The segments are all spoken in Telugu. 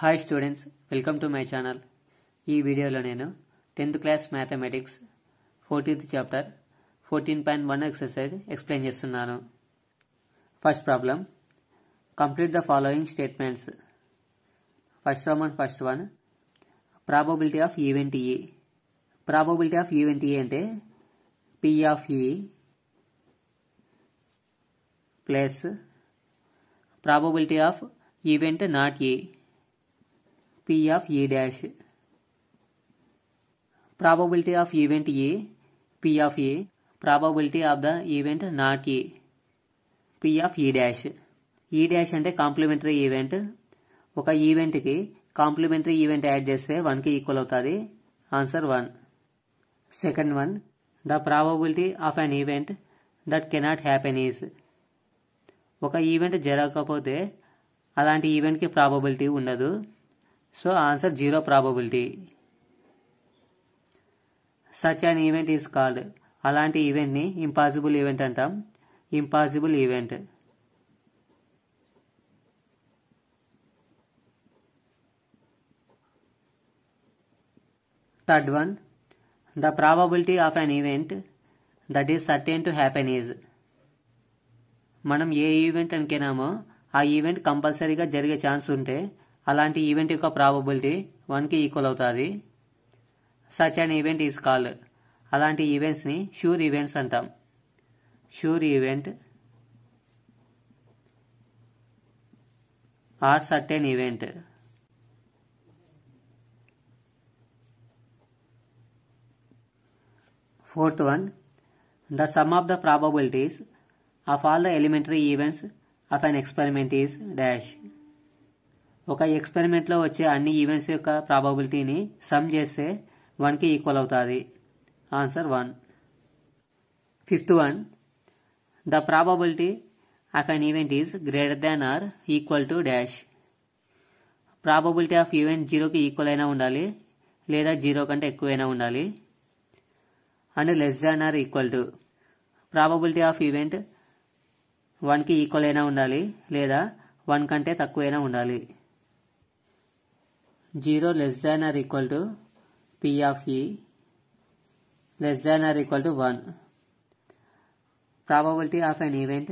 Hi students, welcome to my channel. ఈ వీడియోలో నేను 10th class mathematics 14th chapter 14.1 exercise explain చేస్తున్నాను. First problem, complete the following statements. First one probability of event E. Probability of event E అంటే P of E plus probability of event not E, P of E dash. Probability of event E, P of E. Probability of the event not E, P of E dash. E dash అంటే కాంప్లిమెంటరీ ఈవెంట్. ఒక ఈవెంట్కి కాంప్లిమెంటరీ ఈవెంట్ యాడ్ చేస్తే 1కి ఈక్వల్ అవుతుంది. Answer 1. Second one, the probability of an event that cannot happen is. ఒక ఈవెంట్ జరగకపోతే అలాంటి ఈవెంట్కి ప్రాబబిలిటీ ఉండదు. So answer 0 probability. Such an event is called. అలాంటి ఈవెంట్ని ఇంపాసిబుల్ ఈవెంట్ అంటాం. Impossible event. Third one, the probability of an event that is certain to happen is. మనం ఏ ఈవెంట్ అనుకున్నామో ఆ ఈవెంట్ కంపల్సరీగా జరిగే ఛాన్స్ ఉంటే అలాంటి ఈవెంట్ యొక్క ప్రాబబిలిటీ 1కి ఈక్వల్ అవుతుంది. Such an event is called. అలాంటి ఈవెంట్స్ని షూర్ ఈవెంట్స్ అంటాం. Sure event are certain event. Fourth one, the sum of the probabilities of all the elementary events of an experiment is dash. ఒక ఎక్స్పెరిమెంట్లో వచ్చే అన్ని ఈవెంట్స్ యొక్క ప్రాబబిలిటీని సమ్ చేస్తే 1కి ఈక్వల్ అవుతుంది. Answer 1. Fifth one, the probability of an event is greater than or equal to dash. Probability of event 0కి ఈక్వల్ అయినా ఉండాలి లేదా 0 కంటే ఎక్కువైనా ఉండాలి. And less than or equal to. Probability of event 1కి ఈక్వల్ అయినా ఉండాలి లేదా 1 కంటే తక్కువైనా ఉండాలి. 0 less than or equal to P of E, less than or equal to 1. Probability of an event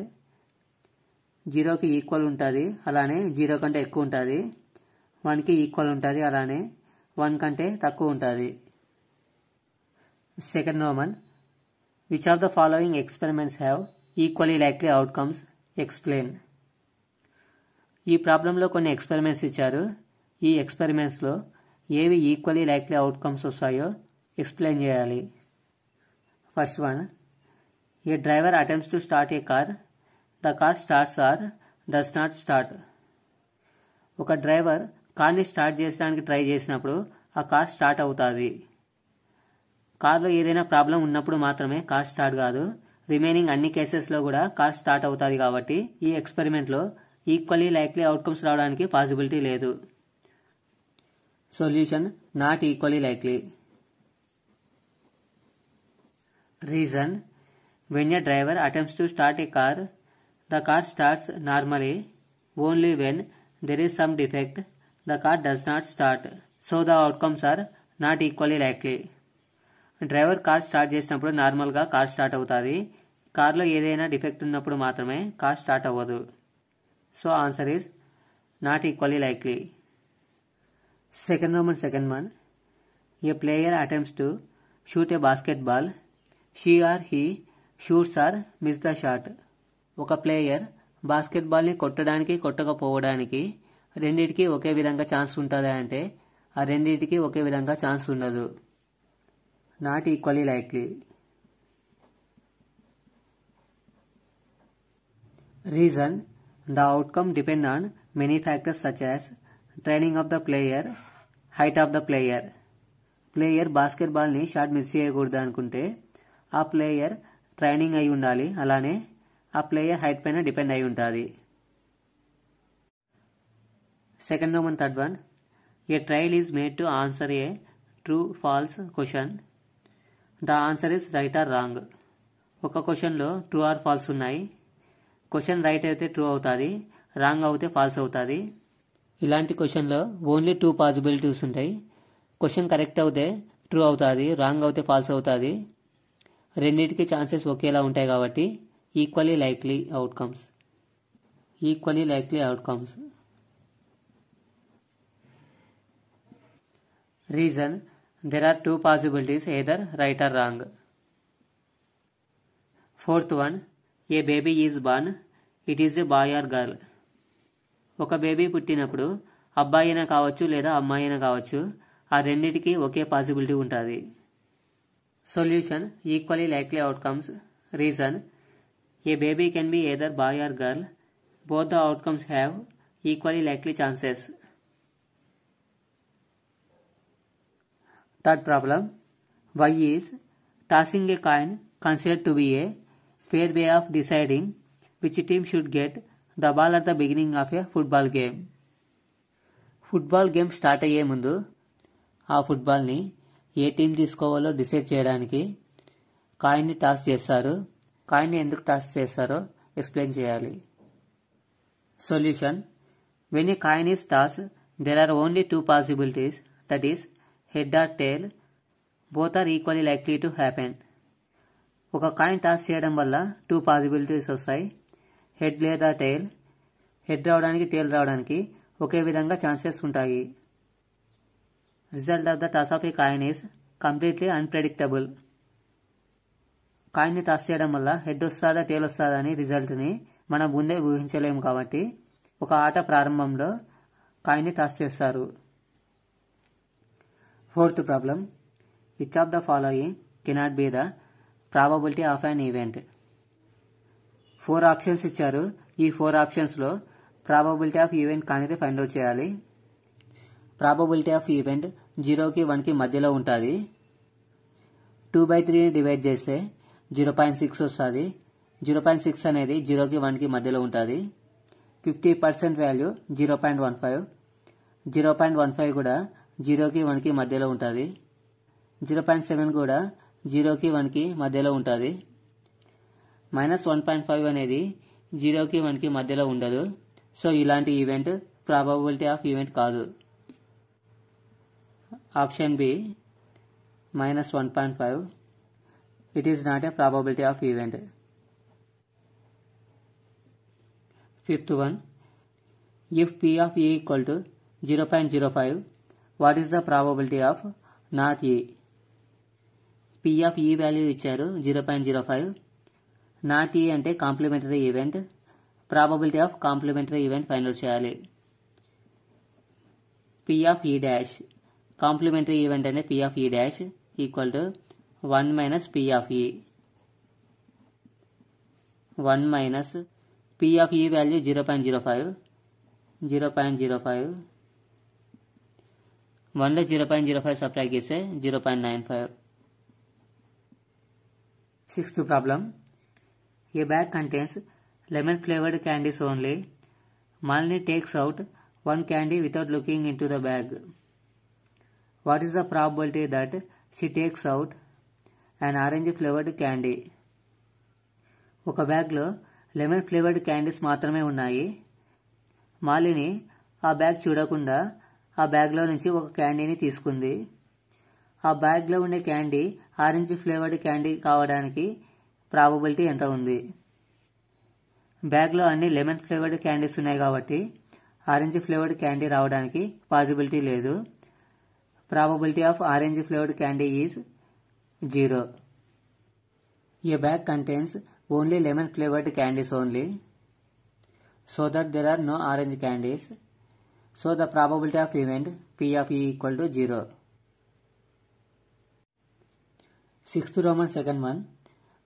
0కి ఈక్వల్ ఉంటుంది, అలానే 0 కంటే ఎక్కువ ఉంటుంది. 1కి ఈక్వల్ ఉంటుంది, అలానే 1 కంటే తక్కువ ఉంటుంది. Second Roman, which of the following experiments have equally likely outcomes explain. ఈ ప్రాబ్లంలో కొన్ని ఎక్స్పెరిమెంట్స్ ఇచ్చారు. ఈ ఎక్స్పెరిమెంట్స్లో ఏవి ఈక్వల్లీ లైక్లీ అవుట్కమ్స్ వస్తాయో ఎక్స్ప్లెయిన్ చేయాలి. First one, A driver attempts to start A car, the car starts or does not start. ఒక డ్రైవర్ కార్ని స్టార్ట్ చేయడానికి ట్రై చేసినప్పుడు ఆ కార్ స్టార్ట్ అవుతుంది. కార్లో ఏదైనా ప్రాబ్లం ఉన్నప్పుడు మాత్రమే కార్ స్టార్ట్ కాదు, రిమైనింగ్ అన్ని కేసెస్లో కూడా కార్ స్టార్ట్ అవుతుంది. కాబట్టి ఈ ఎక్స్పెరిమెంట్లో ఈక్వల్లీ లైక్లీ అవుట్కమ్స్ రావడానికి పాసిబిలిటీ లేదు. Solution, not equally likely. Reason, when a driver attempts to start a car, the car starts normally. Only when there is some defect, the car does not start. So the outcomes are not equally likely. Driver car start చేసినప్పుడు నార్మల్గా కార్ స్టార్ట్ అవుతుంది. కార్లో ఏదైనా డిఫెక్ట్ ఉన్నప్పుడు మాత్రమే కార్ స్టార్ట్ అవ్వదు. So answer is not equally likely. Second one, a player attempts to shoot a basketball, she or he shoots or miss the shot. ఒక ప్లేయర్ బాస్కెట్బాల్ని కొట్టడానికి కొట్టకపోవడానికి రెండింటికి ఒకే విధంగా ఛాన్స్ ఉంటుందా అంటే ఆ రెండింటికి ఒకే విధంగా ఛాన్స్ ఉండదు. Not equally likely. Reason, the outcome depend on many factors such as training of the player, height of the player. Player బాస్కెట్బాల్ని షాట్ మిస్ చేయకూడదు అనుకుంటే ఆ ప్లేయర్ ట్రైనింగ్ అయి ఉండాలి, అలానే ఆ ప్లేయర్ హైట్ పైన డిపెండ్ అయి ఉంటుంది. Third one, A trial is made to answer A true false question. The answer is right are wrong. ఒక క్వశ్చన్లో ట్రూ ఆర్ ఫాల్స్ ఉన్నాయి. క్వశ్చన్ రైట్ అయితే ట్రూ అవుతుంది, రాంగ్ అవుతే ఫాల్స్ అవుతుంది. ఇలాంటి క్వశ్చన్లో ఓన్లీ 2 పాసిబిలిటీస్ ఉంటాయి. క్వశ్చన్ కరెక్ట్ అవుతే ట్రూ అవుతుంది, రాంగ్ అవుతే ఫాల్స్ అవుతుంది. రెండింటికి ఛాన్సెస్ ఒకేలా ఉంటాయి కాబట్టి equally likely outcomes. Reason, there are 2 possibilities, either right or wrong. Fourth one, a baby is born, it is a boy or girl. ఒక బేబీ పుట్టినప్పుడు అబ్బాయి అయినా కావచ్చు లేదా అమ్మాయి అయినా కావచ్చు, ఆ రెండింటికి ఒకే పాసిబిలిటీ ఉంటుంది. Solution, equally likely outcomes. Reason, a baby can be either boy or girl, both the outcomes have equally likely chances. Third problem, why is tossing a coin considered to be a fair way of deciding which team should get the ball at the beginning of a football game? Football game start అయ్యే ముందు ఆ ఫుట్బాల్ని ఏ టీం తీసుకోవాలో డిసైడ్ చేయడానికి కాయిన్ని టాస్ చేస్తారు. కాయిన్ని ఎందుకు టాస్ చేస్తారో ఎక్స్ప్లెయిన్ చేయాలి. Solution, when a coin is tossed, there are only 2 possibilities, that is head or tail. Both are equally likely to happen. ఒక కాయిన్ టాస్ చేయడం వల్ల 2 పాసిబిలిటీస్ వస్తాయి, హెడ్ లేదా టైల్. హెడ్ రావడానికి టైల్ రావడానికి ఒకే విధంగా ఛాన్సెస్ ఉంటాయి. Result of the toss of a coin is completely unpredictable. కాయిన్ని టాస్ చేయడం వల్ల హెడ్ వస్తుందా టైల్ వస్తుందా అని రిజల్ట్ని మనం ముందే ఊహించలేము కాబట్టి ఒక ఆట ప్రారంభంలో కాయిన్ని టాస్ చేస్తారు. Fourth problem, which of the following cannot be the probability of an event. 4 options ఇచ్చారు. ఈ 4 ఆప్షన్స్లో ప్రాబబిలిటీ ఆఫ్ ఈవెంట్ కానిది ఫైండ్ అవుట్ చేయాలి. ప్రాబబిలిటీ ఆఫ్ ఈవెంట్ 0కి 1కి మధ్యలో ఉంటుంది. 2/3ని డివైడ్ చేస్తే 0.6 వస్తుంది. 0.6 అనేది 0కి 1కి మధ్యలో ఉంటుంది. 50% వాల్యూ 0.15. 0.15 కూడా 0కి 1కి మధ్యలో ఉంటుంది. 0.7 కూడా 0కి 1కి మధ్యలో ఉంటుంది. -1.5 అనేది 0కి 1కి మధ్యలో ఉండదు. సో ఇలాంటి ఈవెంట్ ప్రాబబిలిటీ ఆఫ్ ఈవెంట్ కాదు. Option b -1.5, it is not a probability of event. Fifth one, if P of E equal to 0.05, what is the probability of not E? P of E value ఇచ్చారు 0.05. నాట్ E అంటే complementary event. Probability of complementary event find out చేయాలి. P of E dash, complementary event అంటే P of E dash equal to 1 minus P of E. 1 minus P of E value 0.05. 1లో 0.05 సబ్ట్రాక్ట్ చేస్తే 0.95. Sixth problem, a bag contains lemon flavored candies only. Malini takes out 1 candy without looking into the bag. What is the probability that she takes out an orange flavored candy? ఒక బ్యాగ్లో లెమన్ ఫ్లేవర్డ్ క్యాండీస్ మాత్రమే ఉన్నాయి. మాలిని ఆ బ్యాగ్ చూడకుండా ఆ బ్యాగ్లో నుంచి ఒక క్యాండీని తీసుకుంది. ఆ బ్యాగ్లో ఉండే క్యాండీ ఆరెంజ్ ఫ్లేవర్డ్ క్యాండీ కావడానికి ప్రాబబిలిటీ ఎంత ఉంది? బ్యాగ్లో అన్ని లెమన్ ఫ్లేవర్డ్ క్యాండీస్ ఉన్నాయి కాబట్టి ఆరెంజ్ ఫ్లేవర్డ్ క్యాండీ రావడానికి పాసిబిలిటీ లేదు. Probability of orange flavoured candy is 0. A bag contains only lemon flavored candies only, so that there are no orange candies. So the probability of event P of E equal to 0. Sixth Roman second one,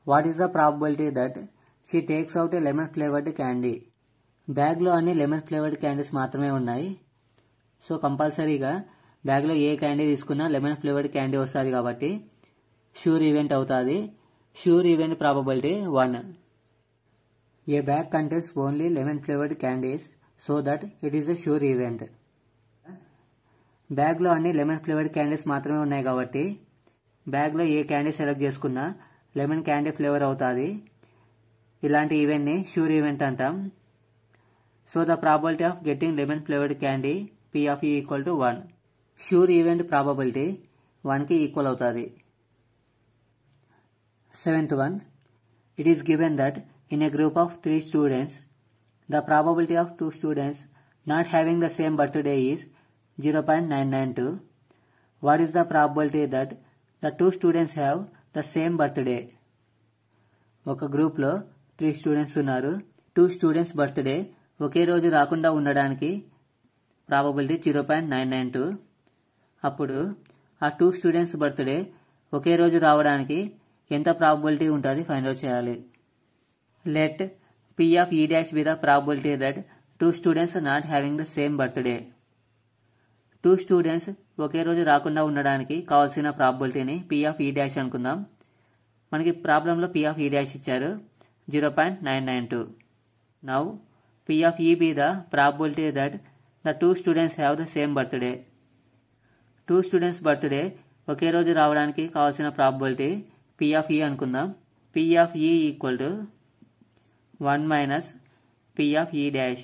what is the probability that she takes out a lemon flavored candy? బ్యాగ్లో అన్ని లెమన్ ఫ్లేవర్డ్ క్యాండీస్ మాత్రమే ఉన్నాయి. సో కంపల్సరీగా బ్యాగ్లో ఏ క్యాండీ తీసుకున్నా లెమన్ ఫ్లేవర్డ్ క్యాండీ వస్తుంది కాబట్టి షూర్ ఈవెంట్ అవుతుంది. Sure event probability 1. A bag contains only lemon flavored candies, so that it is a sure event. బ్యాగ్లో అన్ని లెమన్ ఫ్లేవర్డ్ క్యాండీస్ మాత్రమే ఉన్నాయి కాబట్టి బ్యాగ్లో ఏ క్యాండీ సెలెక్ట్ చేసుకున్నా లెమన్ క్యాండీ ఫ్లేవర్ అవుతుంది. ఇలాంటి ఈవెంట్ని షూర్ ఈవెంట్ అంటాం. So the probability of getting lemon flavored candy P of E equal to 1. Sure event probability 1 కి ఈక్వల్ అవుతుంది. Seventh one, it is given that in a group of 3 students, the probability of 2 students not having the same birthday is 0.992. What is the probability that the 2 students have the same birthday? ఒక గ్రూప్లో 3 స్టూడెంట్స్ ఉన్నారు. 2 స్టూడెంట్స్ బర్త్డే ఒకే రోజు రాకుండా ఉండడానికి ప్రాబబిలిటీ 0.992. అప్పుడు ఆ 2 స్టూడెంట్స్ బర్త్డే ఒకే రోజు రావడానికి ఎంత ప్రాబబిలిటీ ఉంటుంది ఫైండ్ అవుట్ చేయాలి. Let P of E dash be the probability that 2 students are not having the same birthday. 2 students ఒకే రోజు రాకుండా ఉండడానికి కావాల్సిన ప్రాబబిలిటీని P of E dash అనుకుందాం. మనకి ప్రాబ్లంలో P of E dash ఇచ్చారు 0.992. Now P of E be the probability that the 2 students have the same birthday. 2 students birthday ఒకే రోజు రావడానికి కావాల్సిన ప్రాబబిలిటీ P of E అనుకుందాం. P of E equal to 1 minus P of E dash.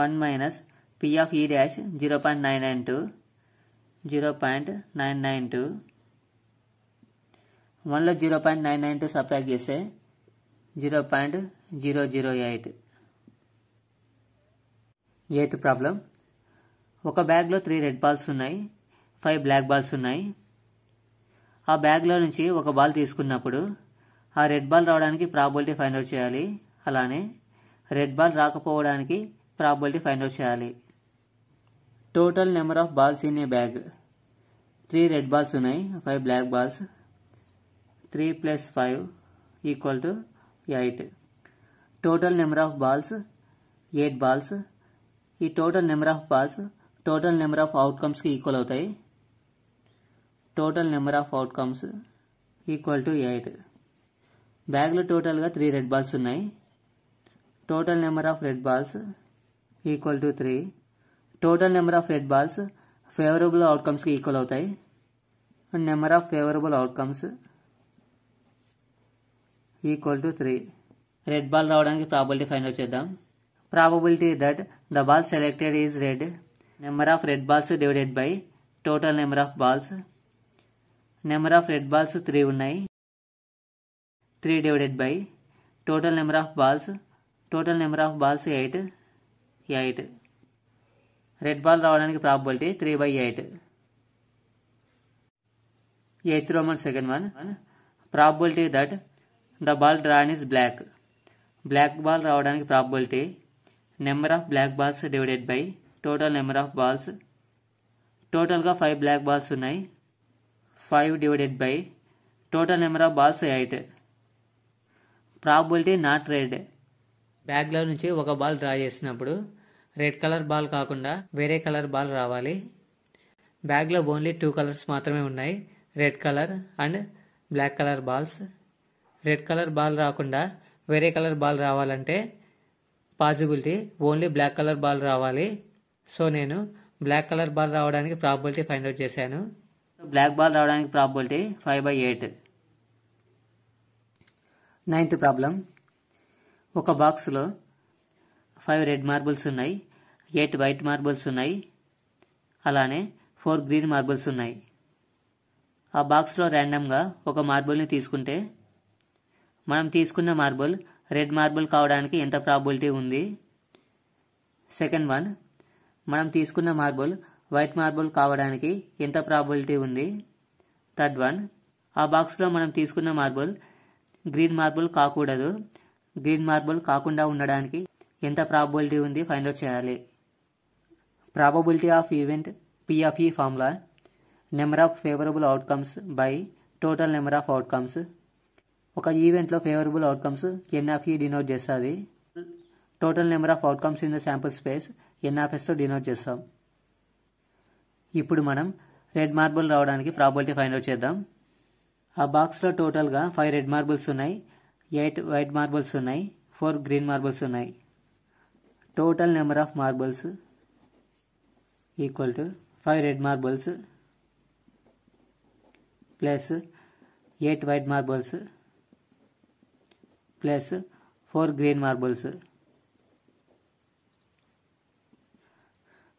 1 minus P of E dash 0.992. 0.992. 1లో 0.992 subtract చేస్తే 0.008. Eighth problem. ఒక బ్యాగ్లో 3 రెడ్ బాల్స్ ఉన్నాయి, 5 బ్లాక్ బాల్స్ ఉన్నాయి. ఆ బ్యాగ్లో నుంచి ఒక బాల్ తీసుకున్నప్పుడు ఆ రెడ్ బాల్ రావడానికి ప్రాబబిలిటీ ఫైండ్ అవుట్ చేయాలి. అలానే రెడ్ బాల్ రాకపోవడానికి ప్రాబబిలిటీ ఫైండ్ అవుట్ చేయాలి. Total number of balls in a bag. 3 red balls ఉన్నాయి, 5 black balls. 3 + 5 equal to 8. Total number of balls 8 balls. ఈ total number of balls total number of అవుట్కమ్స్కి ఈక్వల్ అవుతాయి. Total number of outcomes equal to 8. బ్యాగ్లో టోటల్గా 3 రెడ్ బాల్స్ ఉన్నాయి. Total number of red balls equal to 3. Total number of red balls favourable అవుట్కమ్స్కి ఈక్వల్ అవుతాయి. Number of favourable outcomes equal to 3. Red ball రావడానికి ప్రాబబిలిటీ ఫైండ్ అవుట్ చేద్దాం. Probability that the ball selected is red. Number of red balls divided by total number of balls. Number of red balls 3 ఉన్నాయి. 3 divided by total number of balls. Total number of balls 8. Red ball రావడానికి probability 3/8. Eighth Roman second one. Probability that the ball drawn is black. Black ball రావడానికి probability number of black balls divided by total number of balls. టోటల్గా 5 బ్లాక్ బాల్స్ ఉన్నాయి. 5 divided by total number of balls 8. Probability not red. బ్యాగ్లో నుంచి ఒక బాల్ డ్రా చేసినప్పుడు రెడ్ కలర్ బాల్ కాకుండా వేరే కలర్ బాల్ రావాలి. బ్యాగ్లో ఓన్లీ 2 కలర్స్ మాత్రమే ఉన్నాయి, red colour and black colour balls. Red colour ball రాకుండా వేరే కలర్ బాల్ రావాలంటే possibility only black colour ball రావాలి. సో నేను బ్లాక్ కలర్ బాల్ రావడానికి ప్రాబబిలిటీ ఫైండ్ అవుట్ చేశాను. బ్లాక్ బాల్ రావడానికి ప్రాబబిలిటీ 5/8. Ninth problem. ఒక బాక్స్లో 5 రెడ్ మార్బుల్స్ ఉన్నాయి, 8 వైట్ మార్బుల్స్ ఉన్నాయి, అలానే 4 గ్రీన్ మార్బుల్స్ ఉన్నాయి. ఆ బాక్స్లో ర్యాండమ్గా ఒక మార్బుల్ని తీసుకుంటే మనం తీసుకున్న మార్బుల్ రెడ్ మార్బుల్ కావడానికి ఎంత ప్రాబబిలిటీ ఉంది? సెకండ్ వన్, మనం తీసుకున్న మార్బుల్ వైట్ మార్బుల్ కావడానికి ఎంత ప్రాబబిలిటీ ఉంది? థర్డ్ వన్, ఆ బాక్స్లో మనం తీసుకున్న మార్బుల్ గ్రీన్ మార్బుల్ కాకూడదు, గ్రీన్ మార్బుల్ కాకుండా ఉండడానికి ఎంత ప్రాబబిలిటీ ఉంది ఫైండ్ అవుట్ చేయాలి. Probability of event P of E formula number of favourable outcomes by total number of outcomes. ఒక ఈవెంట్లో ఫేవరబుల్ అవుట్కమ్స్ N(E) డినోట్ చేస్తుంది. టోటల్ నెంబర్ ఆఫ్ అవుట్కమ్స్ ఇన్ ద శాంపుల్ స్పేస్ N(S)తో డినోట్ చేస్తాం. ఇప్పుడు మనం రెడ్ మార్బుల్ రావడానికి ప్రాబబిలిటీ ఫైండ్ అవుట్ చేద్దాం. ఆ బాక్స్లో టోటల్గా 5 రెడ్ మార్బుల్స్ ఉన్నాయి, 8 వైట్ మార్బుల్స్ ఉన్నాయి, 4 గ్రీన్ మార్బుల్స్ ఉన్నాయి. Total number of marbles equal to 5 red marbles plus 8 white marbles plus 4 green marbles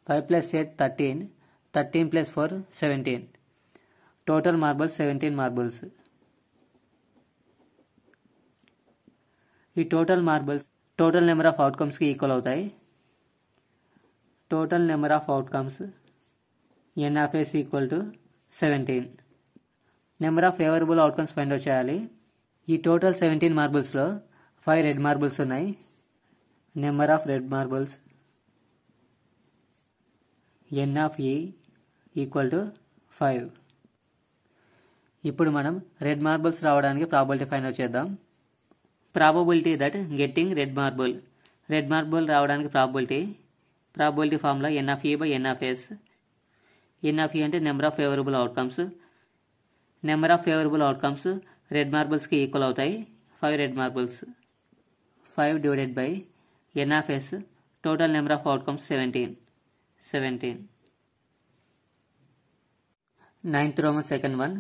5 plus 8 13, 13 plus 4 17. Total marbles 17 marbles. ఈ total marbles total number of అవుట్కమ్స్కి ఈక్వల్ అవుతాయి. Total number of outcomes n of s equal to 17. Number of favourable outcomes find out చేయాలి. ఈ టోటల్ 17 మార్బల్స్లో 5 రెడ్ మార్బల్స్ ఉన్నాయి. Number of red marbles n of e equal to 5. ఇప్పుడు మనం రెడ్ మార్బల్స్ రావడానికి ప్రాబబిలిటీ ఫైండ్ అవుట్ చేద్దాం. Probability that getting red marble రావడానికి probability formula n of e by n of s. n of e అంటే number of favourable outcomes. Number of favourable outcomes red మార్బల్స్కి ఈక్వల్ అవుతాయి. 5 red marbles. 5 divided by n of s. Total number of outcomes 17. 9th Roman second one.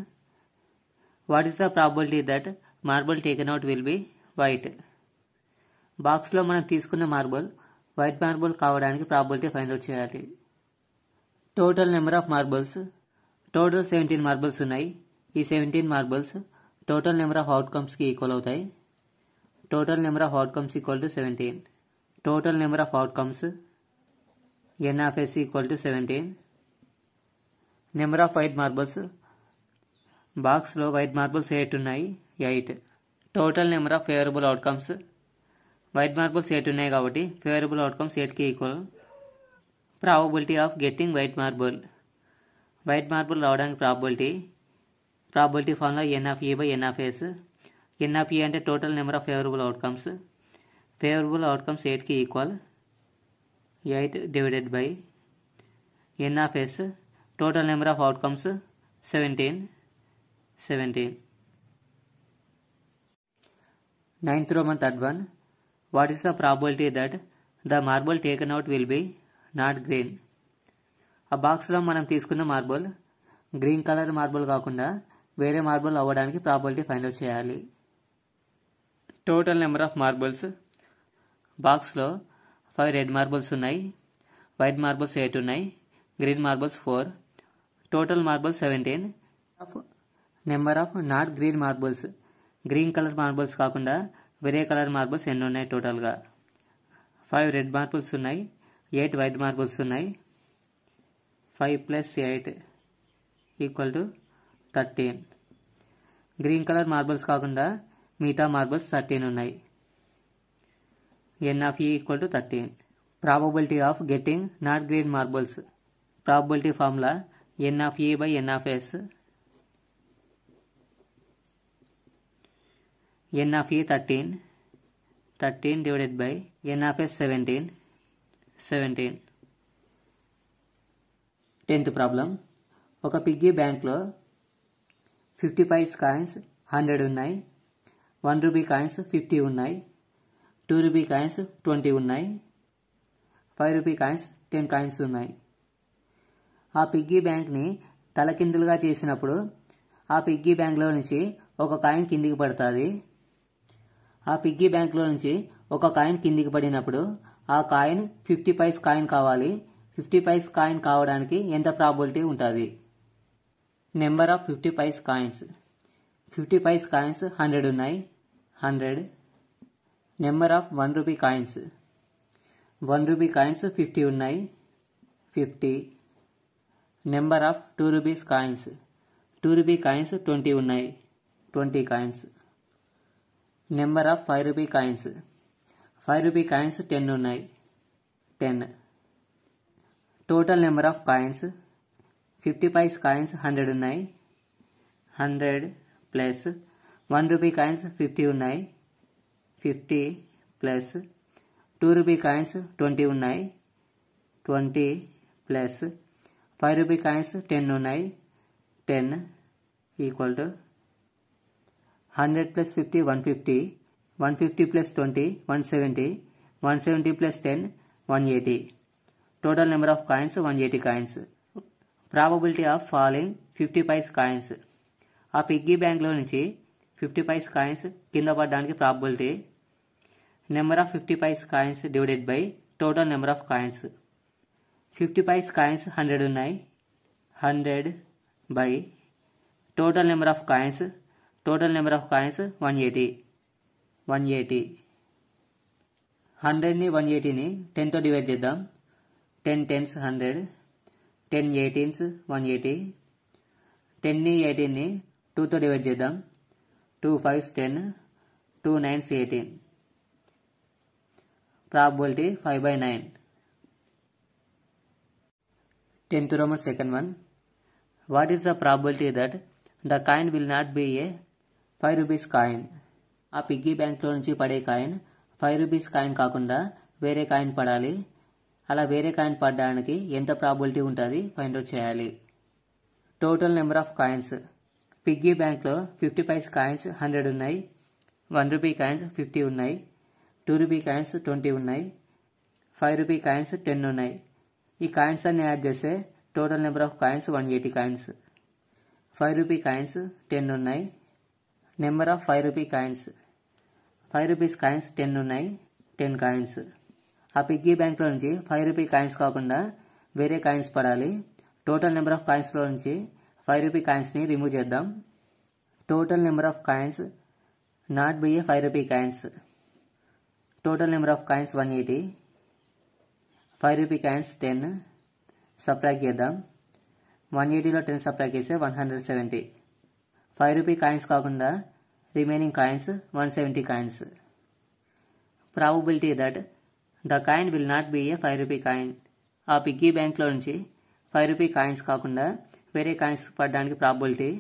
What is the probability that marble taken out will be white? బాక్స్లో మనం తీసుకున్న మార్బుల్ వైట్ మార్బుల్ కావడానికి ప్రాబబిలిటీ ఫైండ్ అవుట్ చేయాలి. Total number of marbles total 17 marbles ఉన్నాయి. ఈ 17 మార్బుల్స్ టోటల్ నెంబర్ ఆఫ్ అవుట్కమ్స్కి ఈక్వల్ అవుతాయి. Total number of outcomes equal to 17. Total number of outcomes n of s equal to 17. Number of white marbles బాక్స్లో వైట్ మార్బుల్స్ 8 ఉన్నాయి. 8. Total number of favourable outcomes white marbles 8 ఉన్నాయి కాబట్టి ఫేవరబుల్ అవుట్కమ్స్ 8కి equal. Probability of getting white marble రావడానికి probability formula n of e by n of s. n of e అంటే total number of favourable outcomes 8కి equal. 8 divided by n of s. Total number of outcomes 17. 9th Roman third one. What is the probability that the marble taken out will be not green? ఆ బాక్స్లో మనం తీసుకున్న మార్బుల్ గ్రీన్ కలర్ మార్బుల్ కాకుండా వేరే మార్బుల్ అవ్వడానికి ప్రాబబిలిటీ ఫైండ్ అవుట్ చేయాలి. టోటల్ నెంబర్ ఆఫ్ మార్బుల్స్ బాక్స్లో 5 రెడ్ మార్బుల్స్ ఉన్నాయి. వైట్ మార్బుల్స్ 8 ఉన్నాయి. Green marbles 4. Total marbles 17. Number of not green marbles green colour marbles కాకుండా వేరే కలర్ మార్బుల్స్ ఎన్ని ఉన్నాయి టోటల్గా? 5 రెడ్ మార్బుల్స్ ఉన్నాయి. 8 వైట్ మార్బుల్స్ ఉన్నాయి. 5 plus 8 equal to 13. Green colour marbles కాకుండా మిగతా మార్బుల్స్ 13 ఉన్నాయి. n of e equal to 13. Probability of getting not green marbles probability formula n of e by n of s. n of e 13 divided by n of s 17. 10th problem. ఒక పిగ్గీ బ్యాంక్లో 50 పైస్ కాయిన్స్ 100 ఉన్నాయి. 1 రూపీ కాయిన్స్ 50 ఉన్నాయి. 2 రూపీ కాయిన్స్ 20 ఉన్నాయి. 5 రూపీ కాయిన్స్ 10 కాయిన్స్ ఉన్నాయి. ఆ పిగ్గీ బ్యాంక్ని తలకిందులుగా చేసినప్పుడు ఆ పిగ్గీ బ్యాంక్లో నుంచి ఒక కాయిన్ కిందికి పడుతుంది. ఆ పిగ్గీ బ్యాంక్లో నుంచి ఒక కాయిన్ కిందికి పడినప్పుడు ఆ కాయిన్ 50 పైస్ కాయిన్ కావాలి. 50 పైస్ కాయిన్ కావడానికి ఎంత ప్రాబబిలిటీ ఉంటుంది? Number of 50 paise coins 50 paise coins 100 ఉన్నాయి. 100. Number of 1 rupee coins 1 rupee coins 50 ఉన్నాయి. 50. Number of 2 rupees coins 2 rupee coins 20 ఉన్నాయి. 20 coins. Number of 5 rupee coins 5 rupee coins 10 ఉన్నాయి. 10. Total number of coins 50 paise coins 100 ఉన్నాయి. 100 ప్లస్ 1 రూపీ కాయిన్స్ 50 ఉన్నాయి. 50 ప్లస్ 2 రూపీ కాయిన్స్ 20 ఉన్నాయి. 20 ప్లస్ 5 రూపీ కాయిన్స్ 10 ఉన్నాయి. 10 equal to 100 plus 50 150. 150 plus 20 170. 170 plus 10 180. Total number of coins 180 coins. Probability of falling 50 paise coins. ఆ పిగ్గీ బ్యాంక్లో నుంచి 50 పైస్ కాయిన్స్ కింద పడడానికి probability number of 50 paise coins divided by total number of coins. 50 paise coins 100 ఉన్నాయి. 100 by total number of coins 180. 100ని 180ని 10తో డివైడ్ చేద్దాం. 10 10s 100, 10 18s 180, 10ని 18ని 2తో డివైడ్ చేద్దాం. 2 5s 10, 2 9s 18. Probability 5/9. 10th Roman second one. What is the probability that the coin will not be a 5 rupees coin? ఆ పిగ్గీ బ్యాంక్లో నుంచి పడే కాయిన్ 5 రూపీస్ కాయిన్ కాకుండా వేరే కాయిన్ పడాలి. అలా వేరే కాయిన్ పడడానికి ఎంత ప్రాబిలిటీ ఉంటుంది ఫైండ్ అవుట్ చేయాలి. Total number of coins. Piggy బ్యాంక్లో 50 పైస్ కాయిన్స్ 100 ఉన్నాయి. 1 రూపీ కాయిన్స్ 50 ఉన్నాయి. 2 రూపీ కాయిన్స్ 20 ఉన్నాయి. 5 రూపీ కాయిన్స్ 10 ఉన్నాయి. ఈ కాయిన్స్ అన్ని యాడ్ చేస్తే total number of coins 180 coins. 5 rupee coins 10 ఉన్నాయి. Number of 5 rupee coins. 5 rupees coins 10 ఉన్నాయి. 10 కాయిన్స్. ఆ పిగ్గీ బ్యాంక్లో నుంచి 5 రూపీ కాయిన్స్ కాకుండా వేరే కాయిన్స్ పడాలి. టోటల్ నెంబర్ ఆఫ్ కాయిన్స్లో నుంచి 5 రూపీ కాయిన్స్ని రిమూవ్ చేద్దాం. Total number of coins not be a 5 rupee coins. Total number of coins 180. 5 rupee coins 10 subtract చేద్దాం. 180లో 10 సబ్ట్రాక్ట్ చేస్తే 170. 5 రూపీ కాయిన్స్ కాకుండా remaining coins 170 coins. Probability that the coin will not be a 5 rupee coin. ఆ పిగ్గీ బ్యాంక్లో నుంచి 5 రూపీ కాయిన్స్ కాకుండా వేరే కాయిన్స్ పడడానికి probability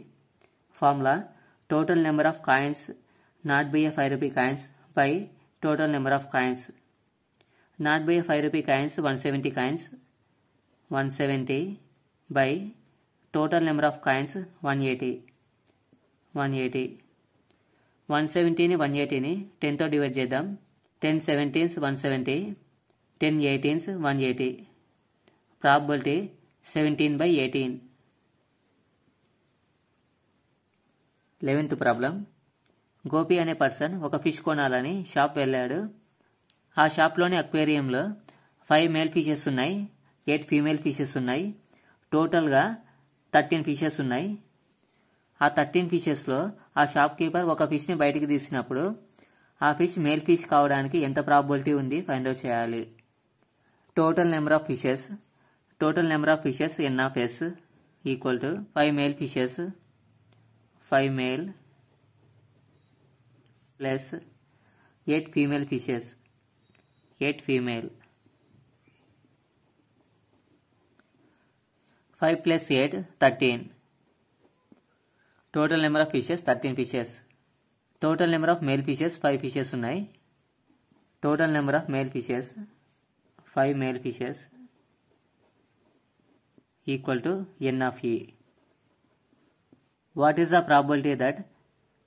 formula total number of coins not be a 5 rupee coins by total number of coins. Not be a 5 rupee coins 170 coins. 170 by total number of coins 180. 170ని 180ని 10తో డివైడ్ చేద్దాం. 10 17s 170, 10 18s 180. Probability 17/18. 11th problem. Gopi అనే పర్సన్ ఒక ఫిష్ కొనాలని షాప్ వెళ్ళాడు. ఆ షాప్లోని అక్వేరియంలో 5 మేల్ ఫిషెస్ ఉన్నాయి, 8 ఫీమేల్ ఫిషెస్ ఉన్నాయి. టోటల్గా 13 ఫిషెస్ ఉన్నాయి. ఆ 13 ఫిషెస్లో ఆ షాప్ కీపర్ ఒక ఫిష్ని బయటికి తీసినప్పుడు ఆ ఫిష్ మేల్ ఫిష్ కావడానికి ఎంత ప్రాబబిలిటీ ఉంది ఫైండ్ అవుట్ చేయాలి. Total number of fishes n of s equal to 5 male fishes 5 male plus 8 female fishes 8 female. 5 plus 8 13. Total number of fishes 13 fishes. Total number of male fishes 5 fishes ఉన్నాయి. Total number of male fishes 5 male fishes equal to n of e. What is the probability that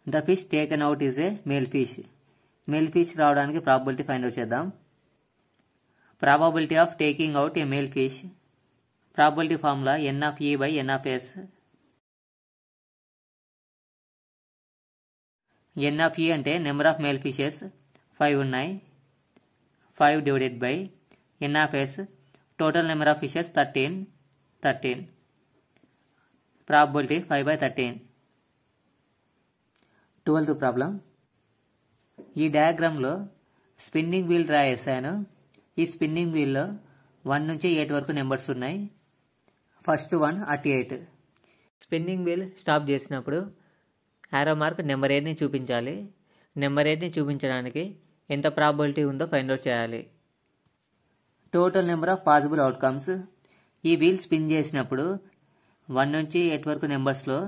the fish taken out is a male fish? Male fish రావడానికి probability find out చేద్దాం. Probability of taking out a male fish. Probability formula n of e by n of s. n of e అంటే నెంబర్ ఆఫ్ మేల్ ఫిషెస్ 5 ఉన్నాయి. 5 divided by n of s total number of fishes 13. Probability 5/13. 12th problem. ఈ డయాగ్రామ్లో స్పిన్నింగ్ వీల్ డ్రా చేశాను. ఈ స్పిన్నింగ్ వీల్లో 1 నుంచి 8 వరకు నెంబర్స్ ఉన్నాయి. First 1 at 8. Spinning wheel stop చేసినప్పుడు యారో మార్క్ నెంబర్ 8ని చూపించాలి. నెంబర్ 8ని చూపించడానికి ఎంత ప్రాబబిలిటీ ఉందో ఫైండ్ అవుట్ చేయాలి. Total number of possible outcomes. ఈ వీల్ స్పిన్ చేసినప్పుడు 1 నుంచి 8 వరకు నెంబర్స్లో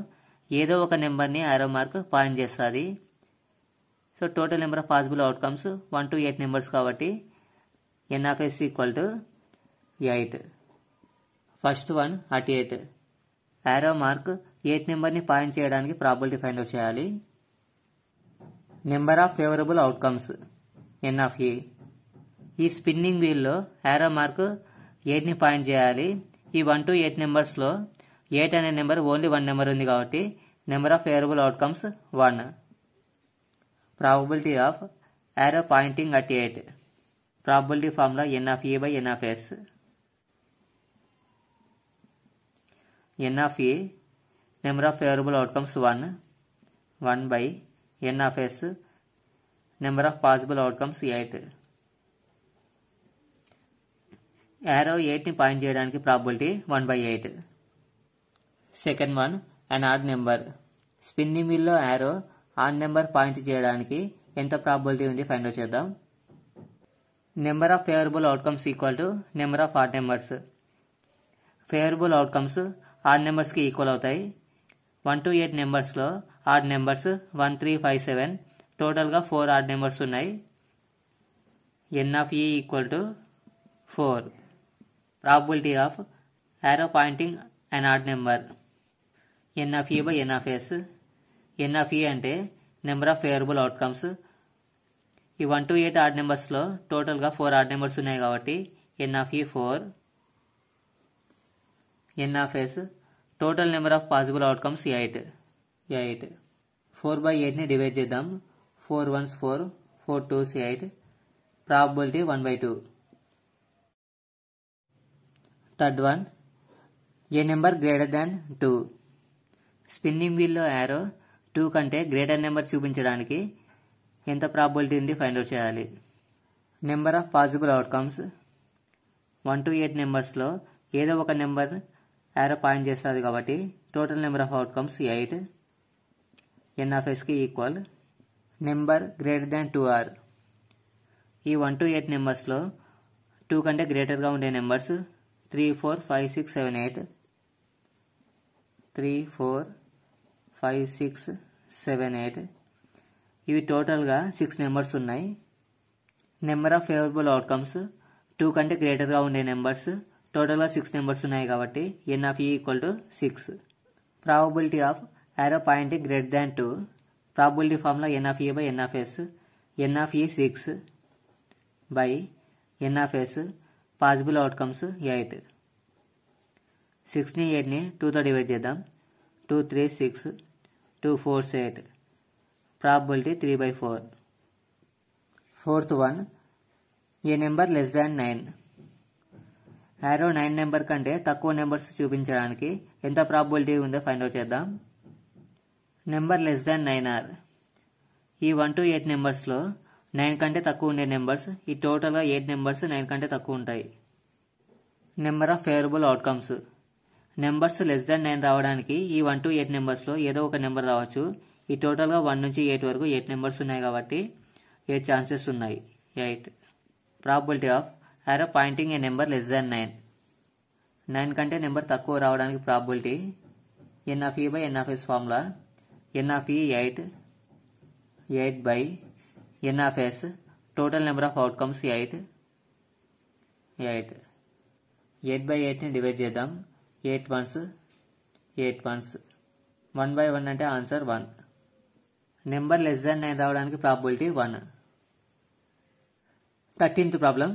ఏదో ఒక నెంబర్ని యారో మార్క్ పాయింట్ చేస్తుంది. So total number of possible outcomes 1 to 8 numbers కాబట్టి n of s equal to 8. First 1 at 8. Arrow mark 8 నెంబర్ని పాయింట్ చేయడానికి ప్రాబబిలిటీ ఫైండ్ అవుట్ చేయాలి. Number of favourable outcomes n of a. ఈ స్పిన్నింగ్ వీల్లో యారో మార్క్ 8ని పాయింట్ చేయాలి. ఈ 1 to 8 నెంబర్స్లో 8 అనే నెంబర్ ఓన్లీ 1 నెంబర్ ఉంది కాబట్టి number of favourable outcomes 1. Probability of arrow pointing at 8. Probability formula n of a by n of s. n of a, number of favorable outcomes 1, 1 by n of s, number of possible outcomes 8. Arrow 8 ని పాయింట్ చేయడానికి probability 1/8. Second one, an odd number. Spinning వీల్లో arrow ఆడ్ నెంబర్ పాయింట్ చేయడానికి ఎంత ప్రాబబిలిటీ ఉంది ఫైండ్ అవుట్ చేద్దాం. Number of favourable outcomes equal to number of odd numbers. Favourable outcomes odd నెంబర్స్కి ఈక్వల్ అవుతాయి. 1 to 8 నెంబర్స్లో ఆడ్ నెంబర్స్ 1, 3, 5, 7, టోటల్గా 4 ఆడ్ నెంబర్స్ ఉన్నాయి. n of e equal to 4. Probability of arrow pointing an odd number. n of e by n of s. n of e అంటే నెంబర్ ఆఫ్ ఫేవరబుల్ అవుట్కమ్స్. ఈ 1 to 8 ఆడ్ నెంబర్స్లో టోటల్గా 4 ఆడ్ నెంబర్స్ ఉన్నాయి కాబట్టి n of e 4. n of s total number of possible outcomes 8. 4/8ని డివైడ్ చేద్దాం. 4 1s 4, 4 2s 8. Probability 1/2. Third one, a number greater than 2. Spinning వీల్లో యారో 2 కంటే గ్రేటర్ నెంబర్ చూపించడానికి ఎంత ప్రాబబిలిటీ ఉంది ఫైండ్ అవుట్ చేయాలి. Number of possible outcomes 1 to 8 నెంబర్స్లో ఏదో ఒక నెంబర్ యారో పాయింట్ చేస్తుంది కాబట్టి total number of outcomes 8. n of s కి ఈక్వల్ నెంబర్ గ్రేటర్ దాన్ 2r. ఈ 1 to 8 నెంబర్స్లో 2 కంటే గ్రేటర్గా ఉండే నెంబర్స్ 3, 4, 5, 6, 7, 8. 3, 4, 5, 6, 7, 8. ఇవి టోటల్గా 6 నెంబర్స్ ఉన్నాయి. నెంబర్ ఆఫ్ ఫేవరబుల్ అవుట్కమ్స్ 2 కంటే గ్రేటర్గా ఉండే నెంబర్స్ టోటల్గా 6 నెంబర్స్ ఉన్నాయి కాబట్టి n of e equal to 6. Probability of arrow pointing greater than 2. Probability formula n of e by n of s. n of e 6 by n of s, possible outcomes 8. 6ని 8ని 2తో డివైడ్ చేద్దాం. 2 3 6, 2 4 8. Probability 3/4. Fourth one, a number less than 9. Arrow 9 number కంటే తక్కువ నెంబర్స్ చూపించడానికి ఎంత ప్రాబబిలిటీ ఉందో ఫైండ్ అవుట్ చేద్దాం. Number less than 9r. ఈ 1 to 8 నెంబర్స్లో 9 కంటే తక్కువ ఉండే నెంబర్స్ ఈ టోటల్గా 8 నెంబర్స్ 9 కంటే తక్కువ ఉంటాయి. Number of favourable outcomes. Numbers less than 9 రావడానికి ఈ 1 to 8 నెంబర్స్లో ఏదో ఒక నెంబర్ రావచ్చు. ఈ టోటల్గా 1 నుంచి 8 వరకు 8 నెంబర్స్ ఉన్నాయి కాబట్టి 8 ఛాన్సెస్ ఉన్నాయి. 8. Probability of arrow pointing a number less than 9. 9 కంటే నెంబర్ తక్కువ రావడానికి probability n of e by n of s formula. n of e 8. 8 by n of s, total number of outcomes 8. 8/8ని డివైడ్ చేద్దాం. 8 1s 8 1s. 1/1 అంటే ఆన్సర్ 1. నెంబర్ లెస్ దాన్ 9 రావడానికి probability 1. 13th problem.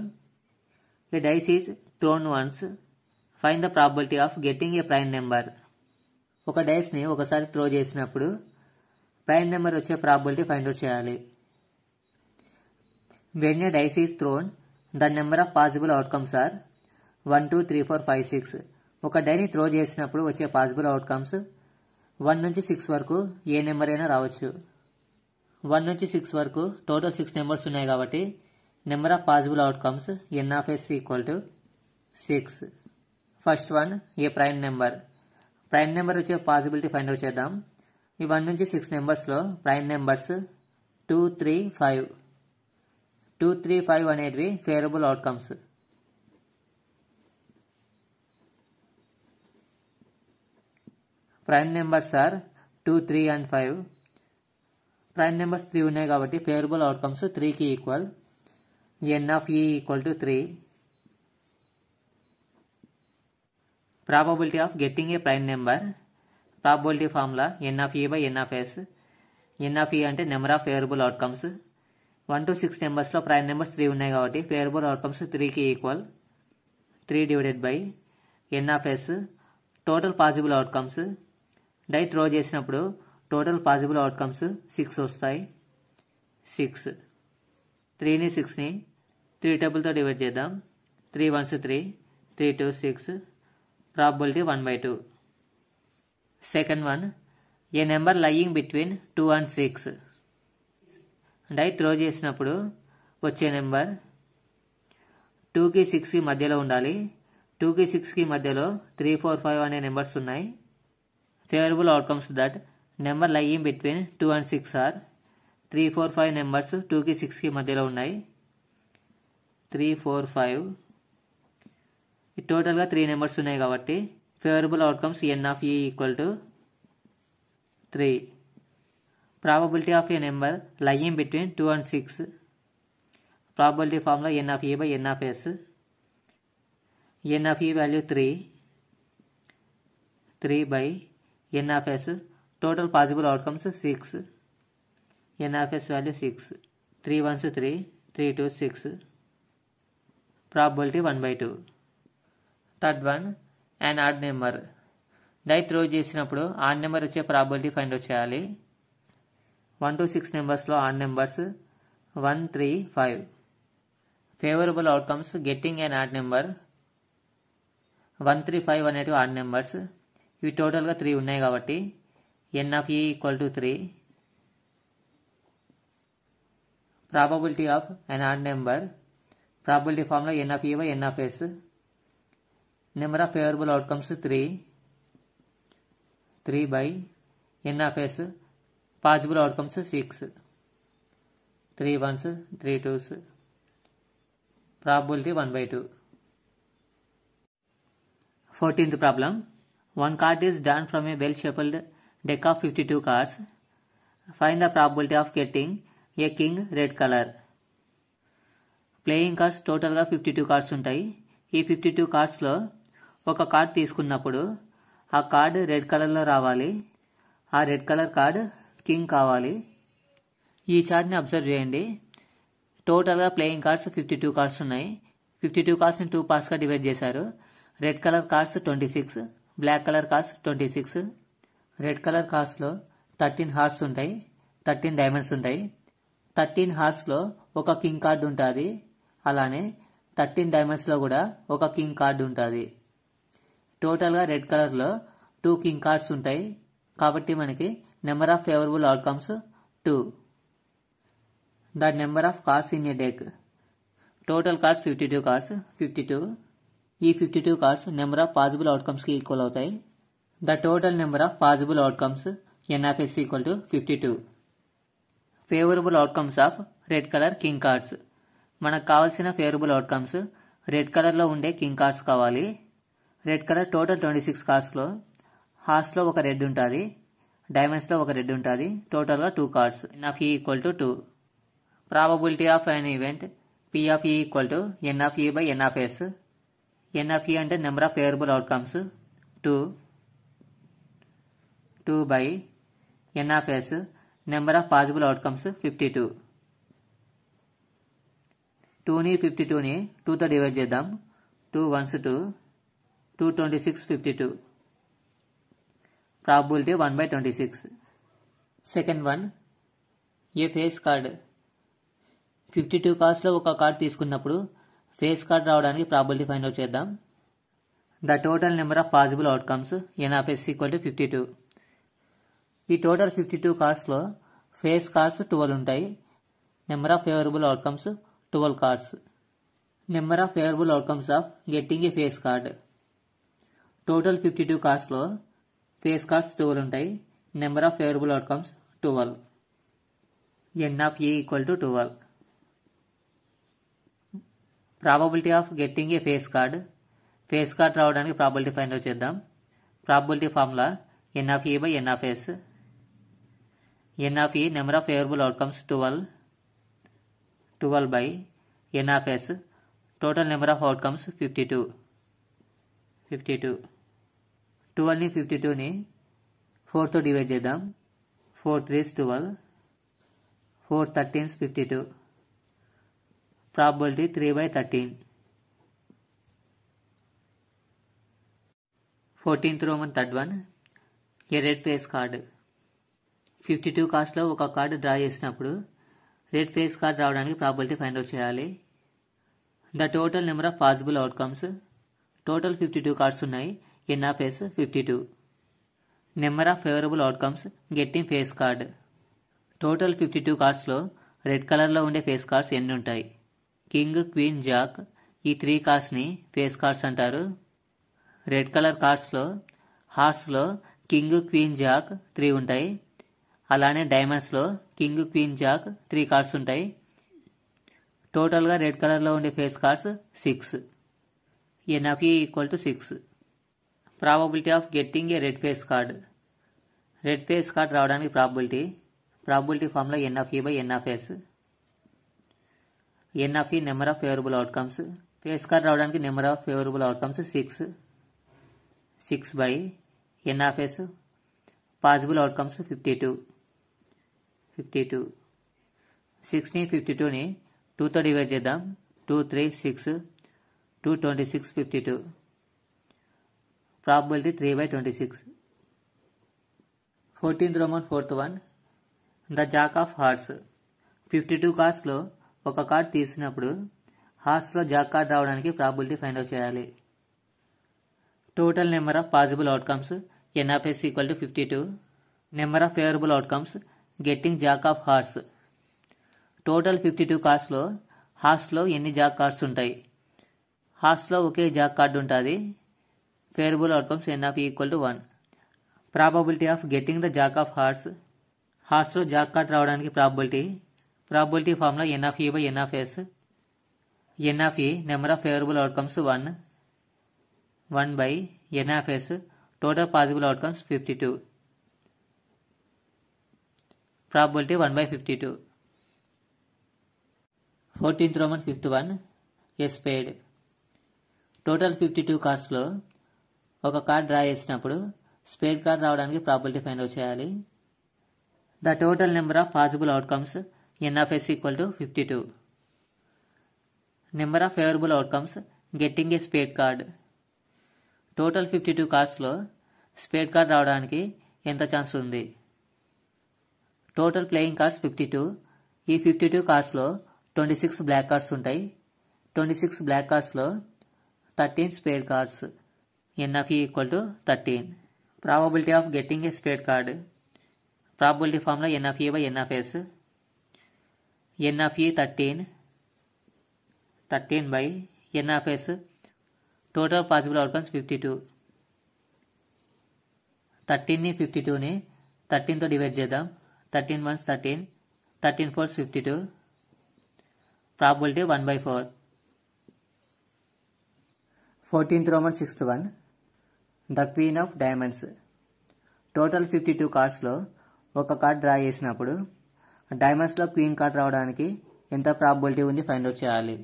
A dice is thrown once. Find the probability of getting a prime number. ఒక డైస్ని ఒకసారి త్రో చేసినప్పుడు ప్రైమ్ నెంబర్ వచ్చే ప్రాబబిలిటీ ఫైండ్ అవుట్ చేయాలి. When a dice is thrown, the number of possible outcomes are 1, 2, 3, 4, 5, 6. ఒక డైని త్రో చేసినప్పుడు వచ్చే పాసిబుల్ అవుట్కమ్స్ 1 నుంచి 6 వరకు ఏ నెంబర్ అయినా రావచ్చు. 1 నుంచి 6 వరకు టోటల్ 6 నెంబర్స్ ఉన్నాయి కాబట్టి number of possible outcomes n of s equal to 6. First one, A prime number. Prime number వచ్చే పాసిబిలిటీ ఫైండ్ అవుట్ చేద్దాం. ఈ 1 నుంచి 6 నెంబర్స్లో ప్రైమ్ నెంబర్స్ 2, 3, 5. 2, 3, 5 అనేటివి favourable outcomes. Prime numbers are 2, 3 and 5. Prime numbers 3 ఉన్నాయి కాబట్టి ఫేవరబుల్ అవుట్కమ్స్ 3కి equal. n of e equal to 3. Probability of getting a prime number. Probability formula n of e by n of s. n of e అంటే number of favourable outcomes. 1 to 6 నెంబర్స్లో ప్రైమ్ నెంబర్స్ 3 ఉన్నాయి కాబట్టి ఫేవరబుల్ అవుట్కమ్స్ 3కి equal. 3 divided by n of s, total possible outcomes. Die throw చేసినప్పుడు టోటల్ పాసిబుల్ అవుట్కమ్స్ 6 వస్తాయి. 6. 3ని 6ని 3 టేబుల్తో డివైడ్ చేద్దాం. 3 1s 3, 3 2 6. Probability 1/2. Second one, a number lying between 2 and 6. Die throw చేసినప్పుడు వచ్చే నెంబర్ 2కి 6కి మధ్యలో ఉండాలి. 2కి 6కి మధ్యలో 3, 4, 5 అనే నెంబర్స్ ఉన్నాయి. Favourable outcomes that number lying between 2 and 6 are 3, 4, 5 numbers 2కి 6కి మధ్యలో ఉన్నాయి. 3, 4, 5 టోటల్గా 3 నెంబర్స్ ఉన్నాయి కాబట్టి favourable outcomes n of e equal to 3. Probability of A number lying between 2 and 6. Probability formula n of e by n of s. n of e value 3 by n of s. Total possible outcomes 6. n of s value 6. 3 1s 3, 3 2s 6. Probability 1/2. Third one, an odd number. Die throw చేసినప్పుడు ఆడ్ నెంబర్ వచ్చే ప్రాబబిలిటీ ఫైండ్ అవుట్ చేయాలి. 1 to 6 నెంబర్స్లో odd numbers 1, 3, 5. Favourable outcomes getting an odd number 1, 3, 5 అనేటివి ఆడ్ నెంబర్స్. ఇవి టోటల్గా 3 ఉన్నాయి కాబట్టి n of e equal to 3. Probability of an odd number, probability formula n of e by n of s. Number of favourable outcomes 3 by n of s. Possible outcomes 6. 3 1s 3 2s. Probability 1/2. 14th problem. One card is drawn from a well-shuffled deck of 52 cards. Find the probability of getting a king red color. Playing cards టోటల్గా 52 కార్డ్స్ ఉంటాయి. ఈ 52 కార్డ్స్లో ఒక కార్డ్ తీసుకున్నప్పుడు ఆ కార్డు రెడ్ కలర్లో రావాలి. ఆ రెడ్ కలర్ కార్డ్ కింగ్ కావాలి. ఈ చార్ట్ని అబ్జర్వ్ చేయండి. టోటల్గా ప్లేయింగ్ కార్డ్స్ 52 కార్డ్స్ ఉన్నాయి. 52 కార్డ్స్ని 2 పార్ట్స్గా డివైడ్ చేశారు. Red colour cards 26, black colour cards 26. Red colour కార్డ్స్లో 13 హార్ట్స్ ఉంటాయి, 13 డైమండ్స్ ఉంటాయి. 13 హార్ట్స్లో ఒక కింగ్ కార్డు ఉంటుంది. అలానే 13 డైమండ్స్లో కూడా ఒక కింగ్ కార్డు ఉంటుంది. టోటల్గా రెడ్ కలర్లో 2 కింగ్ కార్డ్స్ ఉంటాయి కాబట్టి మనకి number of favourable outcomes 2. The number of cards in a deck. Total cards 52 cards. 52. ఈ 52 కార్డ్స్ నెంబర్ ఆఫ్ పాసిబుల్ అవుట్కమ్స్కి ఈక్వల్ అవుతాయి. The total number of possible outcomes n of s equal to 52. Favourable outcomes of red colour king cards. మనకు కావాల్సిన ఫేవరబుల్ అవుట్కమ్స్ రెడ్ కలర్లో ఉండే కింగ్ కార్డ్స్ కావాలి. రెడ్ కలర్ టోటల్ 26 కార్డ్స్లో హార్ట్స్లో ఒక రెడ్ ఉంటుంది, డైమండ్స్లో ఒక రెడ్ ఉంటుంది. టోటల్గా 2 cards. n of e equal to 2. Probability of an event p of e equal to n of e by n of s. n of e అంటే number of favourable outcomes 2 by n of s. Number of possible outcomes 52. 2ని 52ని 2తో డివైడ్ చేద్దాం. 2 1s 2, 2 26 52. Probability 1/26. Second one, a face card. 52 కార్డ్స్లో ఒక కార్డ్ తీసుకున్నప్పుడు ఫేస్ కార్డ్ రావడానికి ప్రాబబిలిటీ ఫైండ్ అవుట్ చేద్దాం. The total number of possible outcomes n of s equal to 52. ఈ టోటల్ 52 కార్డ్స్లో ఫేస్ కార్డ్స్ 12 ఉంటాయి. Number of favourable outcomes 12 cards. Number of favourable outcomes of getting a face card. Total 52 కార్డ్స్లో ఫేస్ కార్డ్స్ 12 ఉంటాయి. Number of favourable outcomes 12. n of e equal to 12. Probability of getting a face card. Face card రావడానికి ప్రాబబిలిటీ ఫైండ్ అవుట్ చేద్దాం. Probability formula n of e by n of s. n of e number of favourable outcomes 12 by n of s. Total number of outcomes 52. 12ని 52ని 4తో డివైడ్ చేద్దాం. 4 3s 12, 4 13s 52. Probability 3/13. 14th Roman third one, a red face card. 52 కార్డ్స్లో ఒక కార్డు డ్రా చేసినప్పుడు రెడ్ ఫేస్ కార్డ్ రావడానికి ప్రాబబిలిటీ ఫైండ్ అవుట్ చేయాలి. The total number of possible outcomes. Total 52 cards ఉన్నాయి. n of s 52. Number of favourable outcomes getting face card. Total 52 కార్డ్స్లో రెడ్ కలర్లో ఉండే ఫేస్ కార్డ్స్ ఎన్ని ఉంటాయి? కింగ్, క్వీన్, జాక్ ఈ 3 కార్డ్స్ని ఫేస్ కార్డ్స్ అంటారు. రెడ్ కలర్ కార్డ్స్లో హార్ట్స్లో కింగ్, క్వీన్, జాక్ 3 ఉంటాయి. అలానే డైమండ్స్లో కింగ్, క్వీన్, జాక్ 3 కార్డ్స్ ఉంటాయి. టోటల్గా రెడ్ కలర్లో ఉండే face cards 6. N of A equal to 6. Probability of getting a red face card. Red face card రావడానికి probability formula N of A by N of S. N of A number of favourable outcomes. Face card రావడానికి number of favourable outcomes 6. 6 by N of S. Possible outcomes 52. 6ని 52ని 2తో డివైడ్ చేద్దాం. 2, 3, 6, 2, 26, 52. Probability 3 by 26. 14th Roman 4th one. The jack of hearts. 52 కార్డ్స్లో ఒక కార్డ్ తీసినప్పుడు హార్ట్స్లో జాక్ కార్డ్ రావడానికి ప్రాబబిలిటీ ఫైండ్ అవుట్ చేయాలి. Total number of possible outcomes N of S equal to 52. Number of favourable outcomes getting jack of hearts. Total 52 కార్డ్స్లో హార్ట్స్లో ఎన్ని జాక్ కార్డ్స్ ఉంటాయి? హార్ట్స్లో ఒకే జాక్ కార్డు ఉంటుంది. Favourable outcomes N of A equal to 1. Probability of getting the jack of hearts. హార్ట్స్లో జాక్ కార్డ్ రావడానికి probability formula N of A by N of S. N of A number of favourable outcomes 1. 1 by N of S. Total possible outcomes 52. Probability 1 by 52. 14th Roman 5th one. A spade. Total 52 కార్డ్స్లో ఒక కార్డ్ డ్రా చేసినప్పుడు స్పేడ్ కార్డ్ రావడానికి ప్రాబబిలిటీ ఫైండ్ అవుట్ చేయాలి. The total number of possible outcomes N of S equal to 52. Number of favourable outcomes getting a spade card. Total 52 కార్డ్స్లో స్పేడ్ కార్డ్ రావడానికి ఎంత ఛాన్స్ ఉంది? Total playing cards 52. ఈ 52 కార్డ్స్లో 26 బ్లాక్ కార్డ్స్ ఉంటాయి. 26 బ్లాక్ కార్డ్స్లో 13 spade cards. N of A equal to 13. Probability of getting a spade card. Probability formula N of A by N of S. N of A 13. 13 by N of S. Total possible outcomes 52. 13ని 52ని 13తో డివైడ్ చేద్దాం. 13 1s 13. 13 4s 52. Probability 1 by 4. 14th Roman 6th one. The queen of diamonds. Total 52 కార్డ్స్లో ఒక కార్డ్ డ్రా చేసినప్పుడు డైమండ్స్లో క్వీన్ కార్డ్ రావడానికి ఎంత ప్రాబబిలిటీ ఉంది ఫైండ్ అవుట్ చేయాలి.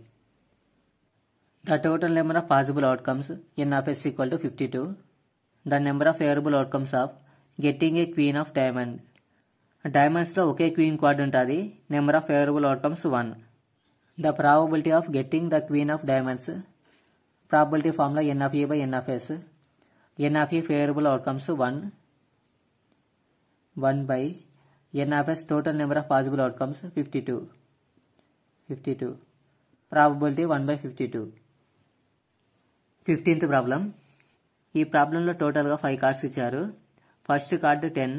The total number of possible outcomes N of S equal to 52. The number of favourable outcomes of getting a queen of diamond. డైమండ్స్లో ఒకే క్వీన్ కార్డ్ ఉంటుంది. Number of favourable outcomes 1. The probability of getting the queen of diamonds. Probability formula N of A by N of S. N of A favourable outcomes 1. 1 by N of S. Total number of possible outcomes 52. Probability 1 by 52. 15th problem. ఈ ప్రాబ్లంలో టోటల్గా 5 కార్డ్స్ ఇచ్చారు. First card 10,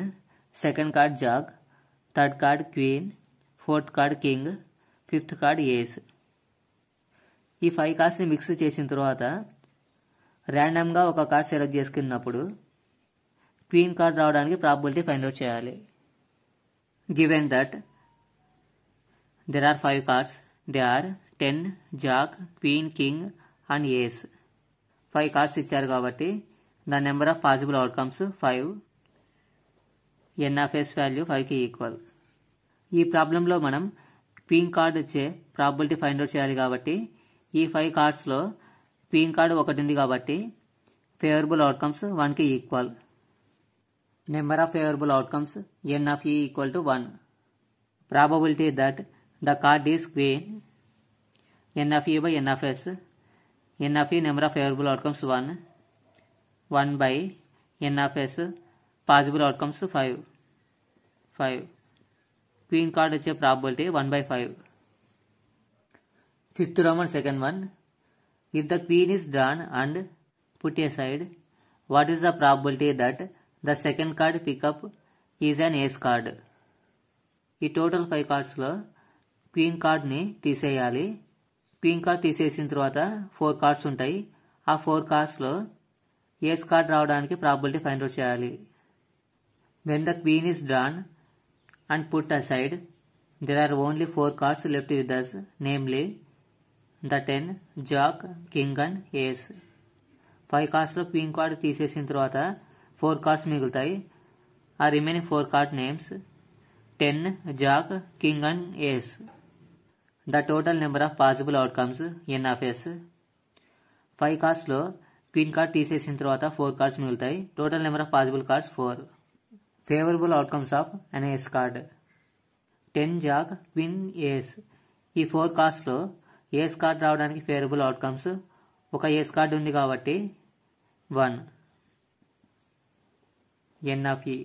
second card jack, third card queen, fourth card king, fifth card ace. ఈ 5 కార్డ్స్ని మిక్స్ చేసిన తర్వాత ర్యాండమ్గా ఒక కార్డ్ సెలెక్ట్ చేసుకున్నప్పుడు క్వీన్ కార్డ్ రావడానికి ప్రాబబిలిటీ ఫైండ్ అవుట్ చేయాలి. Given that there are 5 cards, they are 10, jack, queen, king and ace. 5 cards ఇచ్చారు కాబట్టి the number of possible outcomes 5. N of S value 5కి ఈక్వల్. ఈ ప్రాబ్లంలో మనం క్వీన్ కార్డ్ వచ్చే ప్రాబబిలిటీ ఫైండ్ అవుట్ చేయాలి కాబట్టి ఈ 5 కార్డ్స్లో క్వీన్ కార్డ్ ఒకటి ఉంది కాబట్టి ఫేవరబుల్ అవుట్కమ్స్ 1కి equal. Number of favourable outcomes N of E equal to 1. Probability that the card is queen N of E by N of S. N of E number of favourable outcomes 1. 1 by N of S. Possible outcomes 5. Queen card వచ్చే probability 1 by 5. 5th Roman second one. If the queen is drawn and put aside, what is the probability that The second card pickup is an ace card. ఈ టోటల్ 5 కార్డ్స్లో క్వీన్ కార్డ్ని తీసేయాలి. క్వీన్ కార్డ్ తీసేసిన తర్వాత 4 కార్డ్స్ ఉంటాయి. ఆ 4 కార్డ్స్లో ఏస్ కార్డ్ రావడానికి ప్రాబిలిటీ ఫైండ్ అవుట్ చేయాలి. When the queen is drawn and put aside, there are only 4 cards left with us, namely the 10, jack, king and ace. 5 కార్డ్స్లో క్వీన్ కార్డ్ తీసేసిన తర్వాత 4 కార్డ్స్ మిగులుతాయి. ఆ remaining 4 card names 10, jack, king and ace. The total number of possible outcomes n of s. 5 కార్డ్స్లో క్వీన్ కార్డ్ తీసేసిన తర్వాత 4 కార్డ్స్ మిగులుతాయి. Total number of possible cards 4. Favourable outcomes of an ace card 10, jack, queen, ace. ఈ 4 కార్డ్స్లో ఏస్ కార్డ్ రావడానికి ఫేవరబుల్ అవుట్కమ్స్ ఒక ఏస్ కార్డ్ ఉంది కాబట్టి 1. n of e.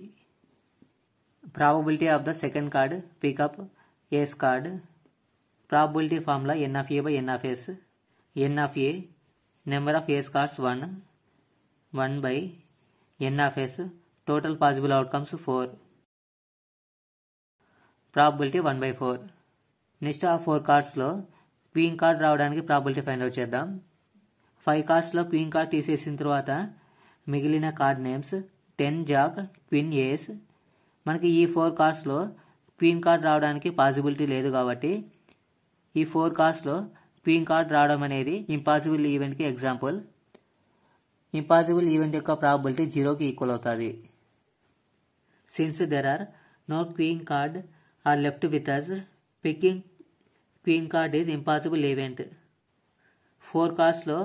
Probability of the second card pick up ace card. Probability formula n of a by n of s. n of a, number of ace cards 1. 1 by n of s. Total possible outcomes 4. Probability 1 by 4. Next ఆ 4 కార్డ్స్లో క్వీన్ కార్డ్ రావడానికి ప్రాబిలిటీ ఫైండ్ అవుట్ చేద్దాం. 5 కార్డ్స్లో క్వీన్ కార్డ్ తీసేసిన తర్వాత మిగిలిన card names 10, jack, queen, ace. మనకి ఈ 4 కార్డ్స్లో క్వీన్ కార్డ్ రావడానికి పాసిబిలిటీ లేదు కాబట్టి ఈ 4 కార్డ్స్లో క్వీన్ కార్డ్ రావడం అనేది ఇంపాసిబుల్ ఈవెంట్కి ఎగ్జాంపుల్. ఇంపాసిబుల్ ఈవెంట్ యొక్క ప్రాబిలిటీ 0కి ఈక్వల్ అవుతుంది. Since there are no queen card are left with us, picking queen card is impossible event. 4 కార్డ్స్లో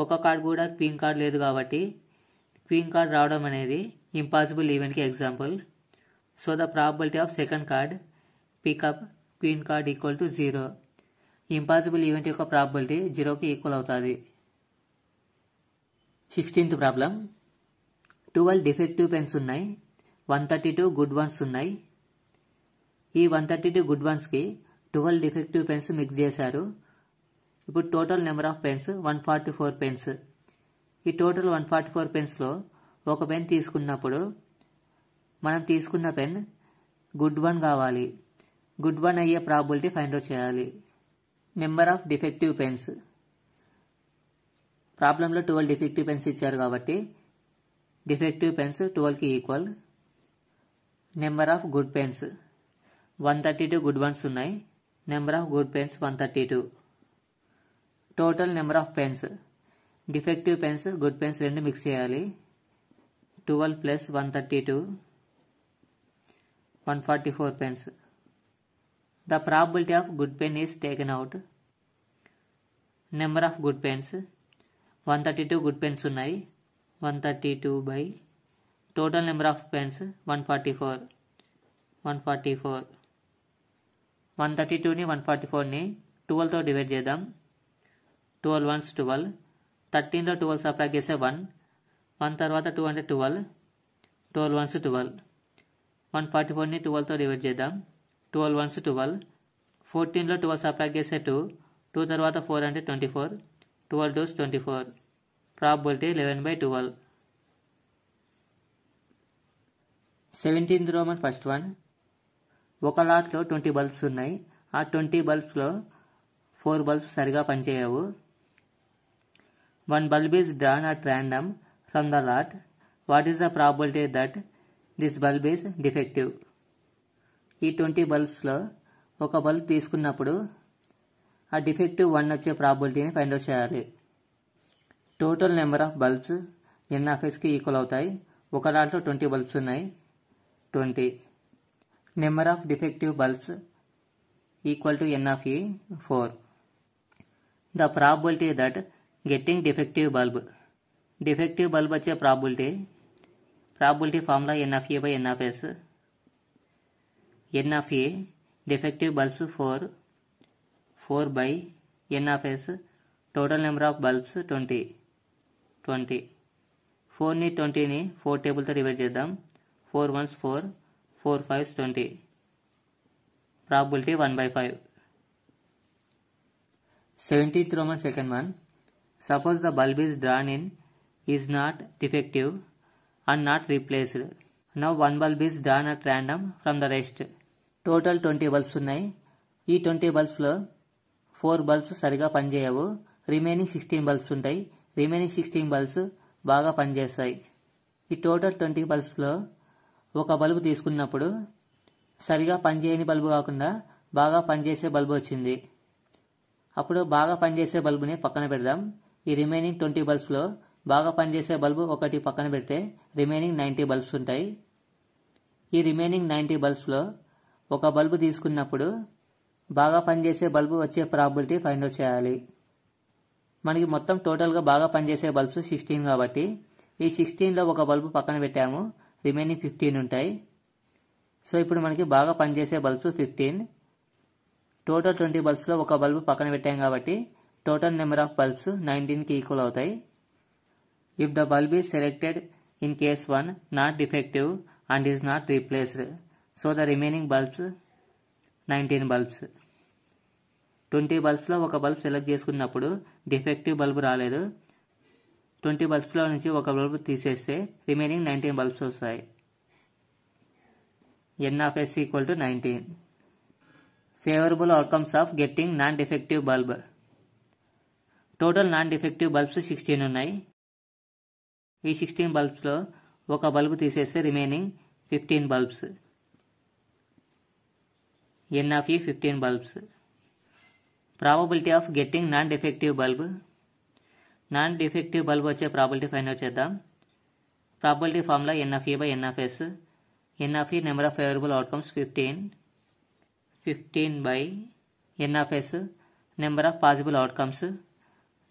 ఒక కార్డ్ కూడా క్వీన్ కార్డ్ లేదు కాబట్టి క్వీన్ కార్డ్ రావడం అనేది ఇంపాసిబుల్ ఈవెంట్కి example. So the probability of second card pickup queen card equal to 0. Impossible event యొక్క ప్రాబిలిటీ 0కి ఈక్వల్ అవుతుంది. 16th problem. 12 డిఫెక్టివ్ పెన్స్ ఉన్నాయి, 132 గుడ్ వన్స్ ఉన్నాయి. ఈ 132 గుడ్ వన్స్కి 12 డిఫెక్టివ్ పెన్స్ మిక్స్ చేశారు. ఇప్పుడు total number of pens 144 pens. ఈ టోటల్ 144 పెన్స్లో ఒక పెన్ తీసుకున్నప్పుడు మనం తీసుకున్న పెన్ గుడ్ వన్ కావాలి. గుడ్ వన్ అయ్యే ప్రాబిలిటీ ఫైండ్ అవుట్ చేయాలి. Number of defective pens. ప్రాబ్లంలో 12 డిఫెక్టివ్ పెన్స్ ఇచ్చారు కాబట్టి డిఫెక్టివ్ పెన్స్ 12కి ఈక్వల్. Number of good pens 132 good ones ఉన్నాయి. Number of good pens 132. Total number of pens. Defective pens good pens రెండు మిక్స్ చేయాలి. 12 plus 132 144 pens. The probability of good pen is taken out. Number of good pens 132 good pens ఉన్నాయి. 132 by total number of pens 144. 132ని 144ని 12తో divide చేద్దాం. 12 ones 12. 13లో 12 సబ్ట్రాక్ట్ చేస్తే 1. 1 తర్వాత 2 అంటే 12. 12 ones 12. 144ని 12తో డివైడ్ చేద్దాం. 12 ones 12. 14లో 12 సబ్ట్రాక్ట్ చేస్తే 2. 2 తర్వాత 4 అంటే 24. 12 2s 24. Probability 11/12. 17th Roman first one. ఒక లాట్లో 20 బల్బ్స్ ఉన్నాయి. ఆ 20 బల్బ్స్లో 4 బల్బ్స్ సరిగా పనిచేయవు. 1 bulb is drawn at random from the lot. What is the probability that this bulb is defective? ఈ 20 బల్బ్స్లో ఒక బల్బ్ తీసుకున్నప్పుడు ఆ డిఫెక్టివ్ 1 వచ్చే ప్రాబిలిటీని ఫైండ్ అవుట్ చేయాలి. టోటల్ నెంబర్ ఆఫ్ బల్బ్స్ ఎన్ఎఫ్ఎస్కి ఈక్వల్ అవుతాయి. ఒక లాట్లో 20 బల్బ్స్ ఉన్నాయి. 20. Number of defective bulbs equal to n of e 4. The probability that getting defective bulb. Defective bulb వచ్చే probability formula n of a by n of s. n of a defective bulbs 4. 4 by n of s. Total number of bulbs 20. 20. 4ని 20ని 4 టేబుల్తో divide చేద్దాం. 4 ones 4. 4 5s 20. Probability 1/5. 17th Roman second one. Suppose the bulb is drawn in is not defective and not replaced. Now one bulb is drawn at random from the rest. Total 20 bulbs ఉన్నాయి. ఈ 20 బల్బ్స్లో 4 బల్బ్స్ సరిగా పనిచేయవు. రిమైనింగ్ 16 బల్బ్స్ ఉంటాయి. రిమైనింగ్ 16 బల్బ్స్ బాగా పనిచేస్తాయి. ఈ టోటల్ 20 బల్బ్స్లో ఒక బల్బు తీసుకున్నప్పుడు సరిగా పనిచేయని బల్బు కాకుండా బాగా పనిచేసే బల్బు వచ్చింది. అప్పుడు బాగా పనిచేసే బల్బుని పక్కన పెడదాం. ఈ రిమైనింగ్ 20 బల్బ్స్లో బాగా పనిచేసే బల్బు ఒకటి పక్కన పెడితే రిమైనింగ్ 90 బల్బ్స్ ఉంటాయి. ఈ రిమైనింగ్ 90 బల్బ్స్లో ఒక బల్బు తీసుకున్నప్పుడు బాగా పనిచేసే బల్బు వచ్చే ప్రాబబిలిటీ ఫైండ్ అవుట్ చేయాలి. మనకి మొత్తం టోటల్గా బాగా పనిచేసే బల్బ్స్ 16 కాబట్టి ఈ 16లో ఒక బల్బు పక్కన పెట్టాము. రిమైనింగ్ 15 ఉంటాయి. సో ఇప్పుడు మనకి బాగా పనిచేసే బల్బ్స్ 15. టోటల్ 20 బల్బ్స్లో ఒక బల్బు పక్కన పెట్టాం కాబట్టి టోటల్ నెంబర్ ఆఫ్ బల్బ్స్ 19కి ఈక్వల్ అవుతాయి. If the bulb is selected in case 1 not defective and is not replaced, so the remaining bulbs 19 bulbs. 20 బల్బ్స్లో ఒక బల్బ్ సెలెక్ట్ చేసుకున్నప్పుడు డిఫెక్టివ్ బల్బ్ రాలేదు. 20 బల్బ్స్లో నుంచి ఒక బల్బ్ తీసేస్తే రిమైనింగ్ 19 బల్బ్స్ వస్తాయి. N of S equal to 19. Favorable outcomes of getting non-defective bulb. Total non-defective bulbs 16 ఉన్నాయి. ఈ 16 బల్బ్స్లో ఒక బల్బ్ తీసేస్తే remaining 15 bulbs. N of E 15 bulbs. Probability of getting non-defective bulb. Non-defective bulb వచ్చే ప్రాబిలిటీ ఫైండ్ అవుట్ చేద్దాం. Probability formula N of E by N of S. N of E number of favorable outcomes 15. 15 by N of S number of possible outcomes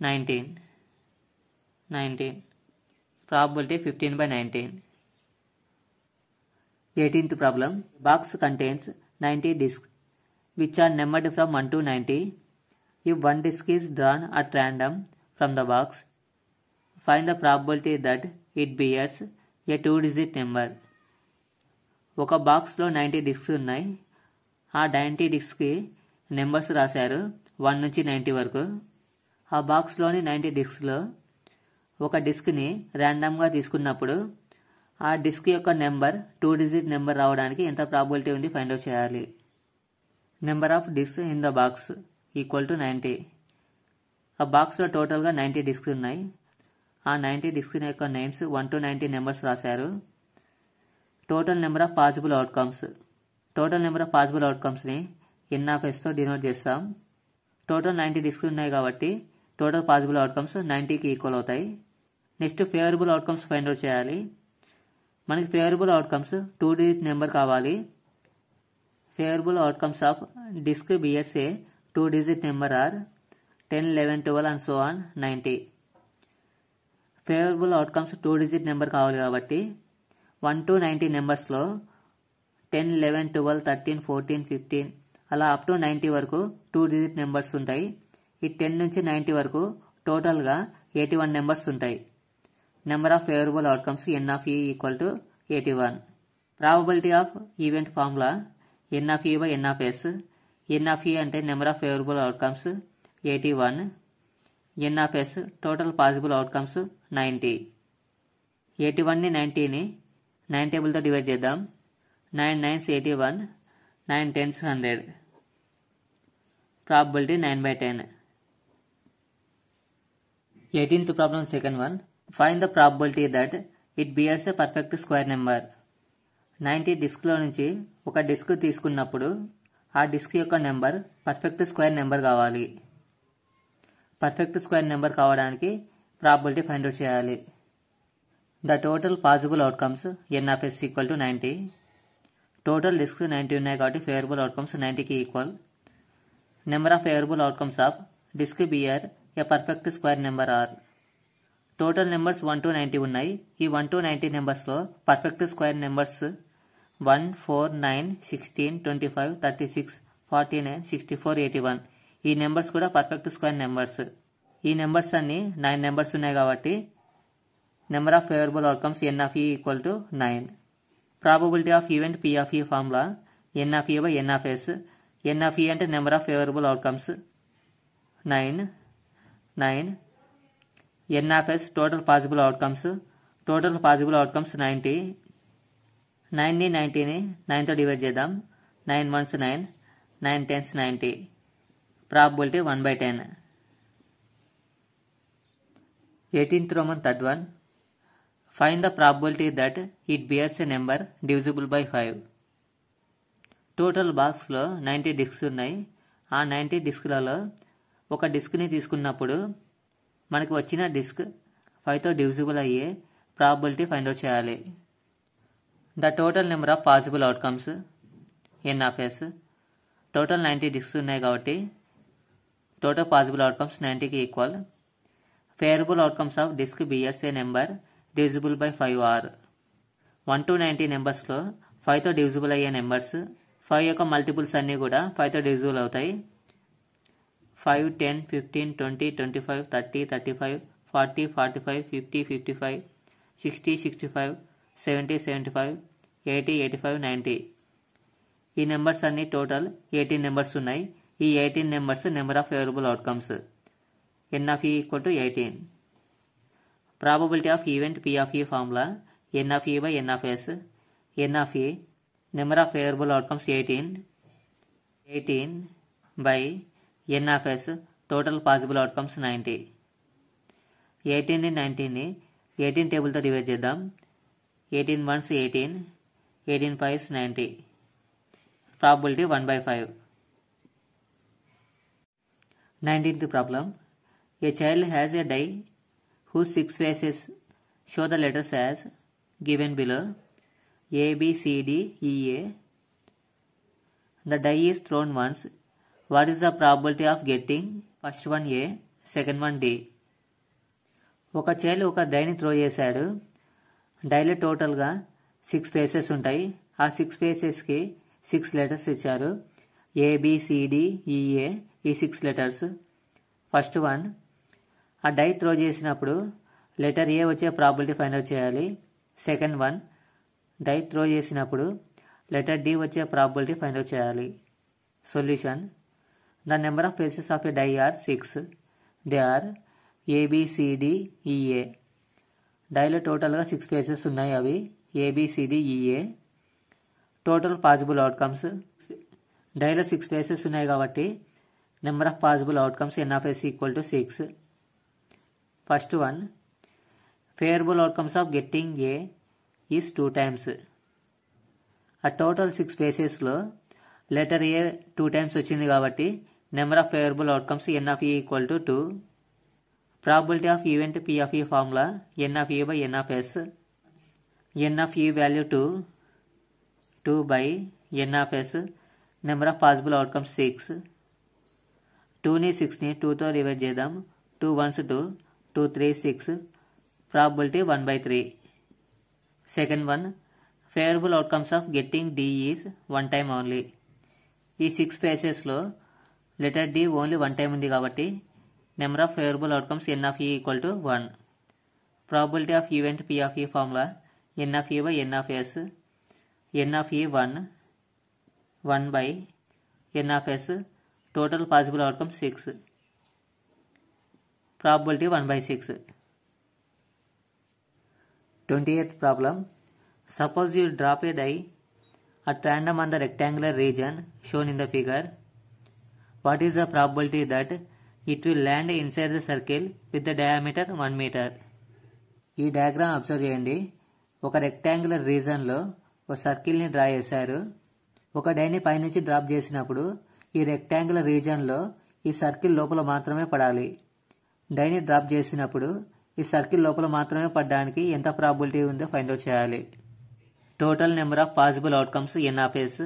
19. 19. Probability 15 by 19. 18th problem. Box contains 90 discs which are numbered from 1 to 90. If one disc is drawn at random from the box, find the probability that it bears a 2-digit number. ఒక బాక్స్లో 90 డిస్క్స్ ఉన్నాయి. ఆ 90 డిస్క్కి నెంబర్స్ రాశారు 1 నుంచి 90 వరకు. ఆ బాక్స్లోని 90 డిస్క్లో ఒక డిస్క్ని ర్యాండమ్గా తీసుకున్నప్పుడు ఆ డిస్క్ యొక్క నెంబర్ 2-digit నెంబర్ రావడానికి ఎంత ప్రాబిలిటీ ఉంది ఫైండ్ అవుట్ చేయాలి. Number of discs in the box equal to 90. ఆ బాక్స్లో టోటల్గా 90 డిస్క్స్ ఉన్నాయి. ఆ 90 డిస్క్ యొక్క నేమ్స్ 1 to 90 నెంబర్స్ రాశారు. Total number of possible outcomes. Total number of possible అవుట్కమ్స్ని N of Sతో డినోట్ చేస్తాం. టోటల్ 90 డిస్క్స్ ఉన్నాయి కాబట్టి టోటల్ పాసిబుల్ అవుట్కమ్స్ 90కి ఈక్వల్ అవుతాయి. Next favourable outcomes find out చేయాలి. మనకి ఫేవరబుల్ అవుట్కమ్స్ 2-digit నెంబర్ కావాలి. Favourable outcomes of disc bears a 2-digit number are 10, 11, 12 and so on 90. Favourable outcomes 2-digit number కావాలి కాబట్టి 1 to 90 నెంబర్స్లో 10, 11, 12, 13, 14, 15 అలా అప్ టు 90 వరకు 2-digit నెంబర్స్ ఉంటాయి. ఈ 10 నుంచి 90 వరకు టోటల్గా 81 నెంబర్స్ ఉంటాయి. Number of favourable outcomes N of E equal to 81. Probability of event formula N of E by N of S. N of E అంటే number of favourable outcomes 81. N of S total possible outcomes 90. 81ని 90ని 9 టేబుల్తో డివైడ్ చేద్దాం. 9 9s 81, 9 10s 100. Probability 9/10. 18th problem, second one. Find the probability that it bears a perfect square number. 90 డిస్క్లో నుంచి ఒక డిస్క్ తీసుకున్నప్పుడు ఆ డిస్క్ యొక్క నెంబర్ పర్ఫెక్ట్ స్క్వేర్ నెంబర్ కావాలి. పర్ఫెక్ట్ స్క్వేర్ నెంబర్ కావడానికి ప్రాబబిలిటీ ఫైండ్ అవుట్ చేయాలి. The total possible outcomes N of S equal to 90. Total disks 90 ఉన్నాయి కాబట్టి favorable outcomes 90కి equal. Number of favourable outcomes of disc bear a perfect square number are. Total numbers 1 to 90 ఉన్నాయి. ఈ 1 to 90 నెంబర్స్లో పర్ఫెక్ట్ స్క్వేర్ నెంబర్స్ 1, 4, 9, 16, 25, 36, 49, 64, 81. ఈ నెంబర్స్ కూడా పర్ఫెక్ట్ స్క్వేర్ నెంబర్స్. ఈ నెంబర్స్ అన్ని 9 నెంబర్స్ ఉన్నాయి కాబట్టి number of favourable outcomes N of E equal to 9. Probability of event P of E formula N of E by N of S. N of E అంటే number of favourable outcomes 9. N of S total possible outcomes total possible outcomes 90. 9ని 90ని 9తో డివైడ్ చేద్దాం. 9 1s 9, 9 10s 90. Probability 1/10. 18th Roman third one. Find the probability that it bears a number divisible by 5. Total బాక్స్లో 90 డిస్క్స్ ఉన్నాయి. ఆ 90 డిస్క్లలో ఒక డిస్క్ని తీసుకున్నప్పుడు మనకి వచ్చిన డిస్క్ 5తో డివిజిబుల్ అయ్యే ప్రాబబిలిటీ ఫైండ్ అవుట్ చేయాలి. The total number of possible outcomes n(s). Total 90 discs ఉన్నాయి కాబట్టి టోటల్ పాసిబుల్ అవుట్కమ్స్ 90కి equal. Favourable outcomes of disc bears a number divisible by 5 are. 1 to 90 నెంబర్స్లో 5తో డివిజిబుల్ అయ్యే నెంబర్స్ 5 యొక్క మల్టిపుల్స్ అన్నీ కూడా 5తో డివిజిబుల్ అవుతాయి. 5 10 15 20 25 30 35 40 45 50 55 60 65 70 75 80 85 90. ఈ నెంబర్స్ అన్ని టోటల్ 18 నెంబర్స్ ఉన్నాయి. ఈ 18 numbers number of favourable outcomes n(e) = 18. Probability of event P(e) formula n(e) by n(s). n(e) number of favourable outcomes 18 by n(s) total possible outcomes 90. 18ని 19ని 18 టేబుల్తో డివైడ్ చేద్దాం. 18 1s 18, 18 5s 90. Probability 1/5. 19th problem. A child has a die whose 6 faces show the letters as given below: A, B, C, D, E, A. The die is thrown once. What is the probability of getting first one A, second one D? ఒక చైల్డ్ ఒక డైని త్రో చేశాడు. డైలో టోటల్గా 6 ఫేసెస్ ఉంటాయి. ఆ 6 ఫేసెస్కి 6 లెటర్స్ ఇచ్చారు. ABCDEA ఈ 6 లెటర్స్. ఫస్ట్ వన్ ఆ డై త్రో చేసినప్పుడు లెటర్ ఏ వచ్చే ప్రాబిలిటీ ఫైండ్ అవుట్ చేయాలి. సెకండ్ వన్ డై త్రో చేసినప్పుడు లెటర్ డి వచ్చే ప్రాబిలిటీ ఫైండ్ అవుట్ చేయాలి. Solution: the number of faces of a die are 6. They are ABCDEA. డైలో టోటల్గా 6 ఫేసెస్ ఉన్నాయి. అవి ABCDEA. టోటల్ పాసిబుల్ అవుట్కమ్స్ డైలో 6 ఫేసెస్ ఉన్నాయి కాబట్టి number of possible outcomes n(s) = 6. First one favourable outcomes of getting A is 2 times. ఆ టోటల్ 6 ఫేసెస్లో లెటర్ ఏ 2 times వచ్చింది కాబట్టి number of favourable outcomes n(e) = 2. Probability of event P(e) formula n(e) by n(s). n(e) value 2 by n(s). Number of possible outcomes 6. 2ని 6ని 2తో డివైడ్ చేద్దాం. 2 1s 2, 2 3s 6. Probability 1/3. Second one favourable outcomes of getting D is 1 time only. ఈ 6 ఫేసెస్లో లెటర్ D ఓన్లీ 1 time ఉంది కాబట్టి number of favourable outcomes n(e) = 1. Probability of event P(e) formula n(e) by n(s). n(e) 1 by n(s). Total possible outcome 6. Probability 1/6. 28th problem. Suppose you drop a die at random on the rectangular region shown in the figure. What is the probability that it will land inside the circle with the diameter 1 meter? ఈ డయాగ్రామ్ అబ్జర్వ్ చేయండి. ఒక రెక్టాంగులర్ రీజన్లో ఒక సర్కిల్ని డ్రా చేశారు. ఒక డైని పైనుంచి డ్రాప్ చేసినప్పుడు ఈ రెక్టాంగులర్ రీజన్లో ఈ సర్కిల్ లోపల మాత్రమే పడాలి. డైని డ్రాప్ చేసినప్పుడు ఈ సర్కిల్ లోపల మాత్రమే పడడానికి ఎంత ప్రాబిలిటీ ఉందో ఫైండ్ అవుట్ చేయాలి. Total number of possible outcomes n(s).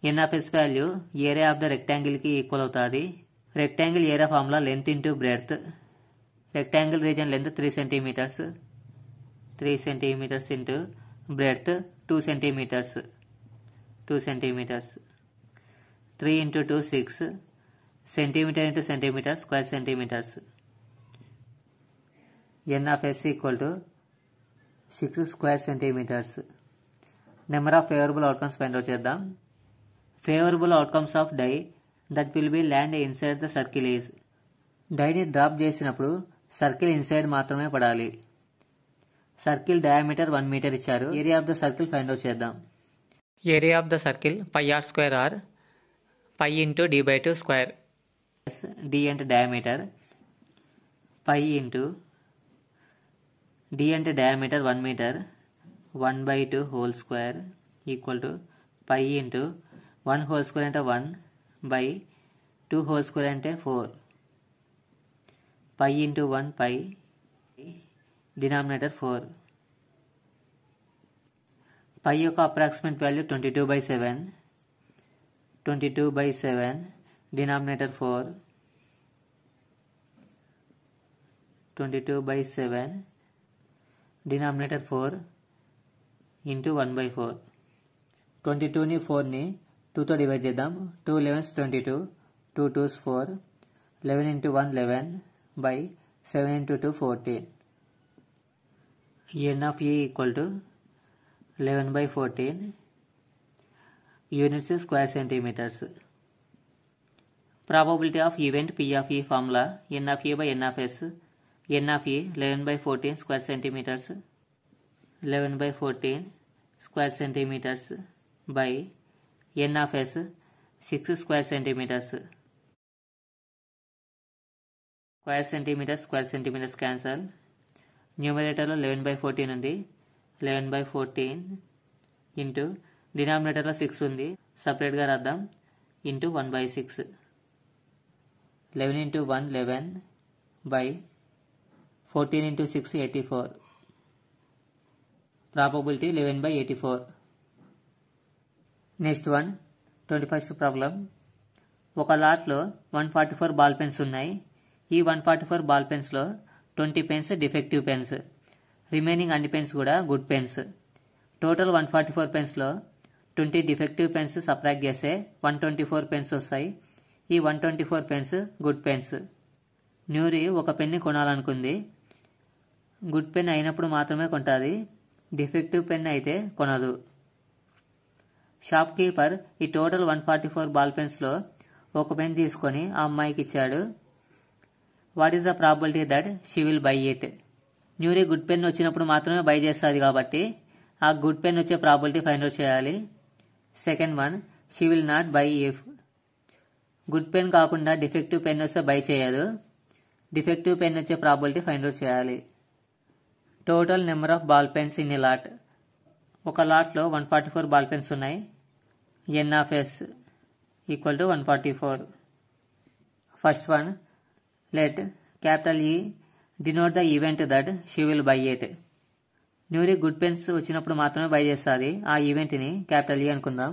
n(s) value area of the రెక్టాంగిల్కి ఈక్వల్ అవుతుంది. Rectangle area formula length into breadth. Rectangle region length 3 centimeters. 3 centimeters into breadth 2 centimeters. 2 centimeters. 3 into 2 6. Centimeter into centimeter square centimeters. n(s) = 6 square centimeters. Number of favourable outcomes find out చేద్దాం. Favourable outcomes of die that will be land inside the circle is. డైని డ్రాప్ చేసినప్పుడు సర్కిల్ ఇన్సైడ్ మాత్రమే పడాలి. సర్కిల్ డయామీటర్ 1 మీటర్ ఇచ్చారు. Area of the circle find out చేద్దాం. Area of the circle pi r square r pi into d by 2 square. D అంటే డయామీటర్, పై ఇంటూ డి అంటే diameter 1 metre, 1/2 whole square equal to pi into 1 whole square అంటే 1/2 హోల్ స్క్వేర్ అంటే 4. పై ఇంటూ 1 పై, డినామినేటర్ 4. పై యొక్క approximate value 22/7, 22/7 denominator 4, 22/7 denominator 4 into 1/4. 22ని 4ని 2తో డివైడ్ చేద్దాం. 2 11s 22, 2 2s 4, 11 into 1 11/7 into 2 14. n of a equal to 11/14 units square centimeters. Probability of event P of E formula n of a by n of s. n of a 11/14 square centimeters, 11/14 square centimeters by n of s 6 square centimeters. Square centimeters cancel. న్యూమరేటర్లో 11/14 ఉంది, 11/14 ఇంటూ డినామినేటర్లో 6 ఉంది, సపరేట్గా రాద్దాం, into 1/6. 11 into 1 11/14 into 6 84. Probability 11/84. Next one 21st problem. ఒక లాట్లో 144 బాల్ పెన్స్ ఉన్నాయి. ఈ 144 బాల్ పెన్స్లో 20 పెన్స్ డిఫెక్టివ్ పెన్స్, రిమైనింగ్ అన్ని పెన్స్ కూడా గుడ్ పెన్స్. టోటల్ 144 పెన్స్లో 20 డిఫెక్టివ్ పెన్స్ సబ్ట్రాక్ట్ చేస్తే 124 పెన్స్ వస్తాయి. ఈ 124 పెన్స్ గుడ్ పెన్స్. న్యూరి ఒక పెన్ని కొనాలనుకుంది. గుడ్ పెన్ అయినప్పుడు మాత్రమే కొంటుంది, డిఫెక్టివ్ పెన్ అయితే కొనదు. షాప్ కీపర్ ఈ టోటల్ 144 బాల్ పెన్స్లో ఒక పెన్ తీసుకొని ఆ అమ్మాయికి ఇచ్చాడు. What is the probability that she will buy it? న్యూరీ గుడ్ పెన్ వచ్చినప్పుడు మాత్రమే బై చేస్తుంది కాబట్టి ఆ గుడ్ పెన్ వచ్చే ప్రాబిలిటీ ఫైండ్ అవుట్ చేయాలి. Second one, she will not buy if. Good pen కాకుండా డిఫెక్టివ్ పెన్ వస్తే బై చేయదు. డిఫెక్టివ్ పెన్ వచ్చే ప్రాబిలిటీ ఫైండ్ అవుట్ చేయాలి. Total number of ball pens in a lot. ఒక లాట్లో 144 బాల్ పెన్స్ ఉన్నాయి. n of s equal to 144. First one, let capital E denote the event that she will buy it. న్యూరీ గుడ్ పెన్స్ వచ్చినప్పుడు మాత్రమే బై చేస్తుంది. ఆ ఈవెంట్ని క్యాపిటల్ E అనుకుందాం.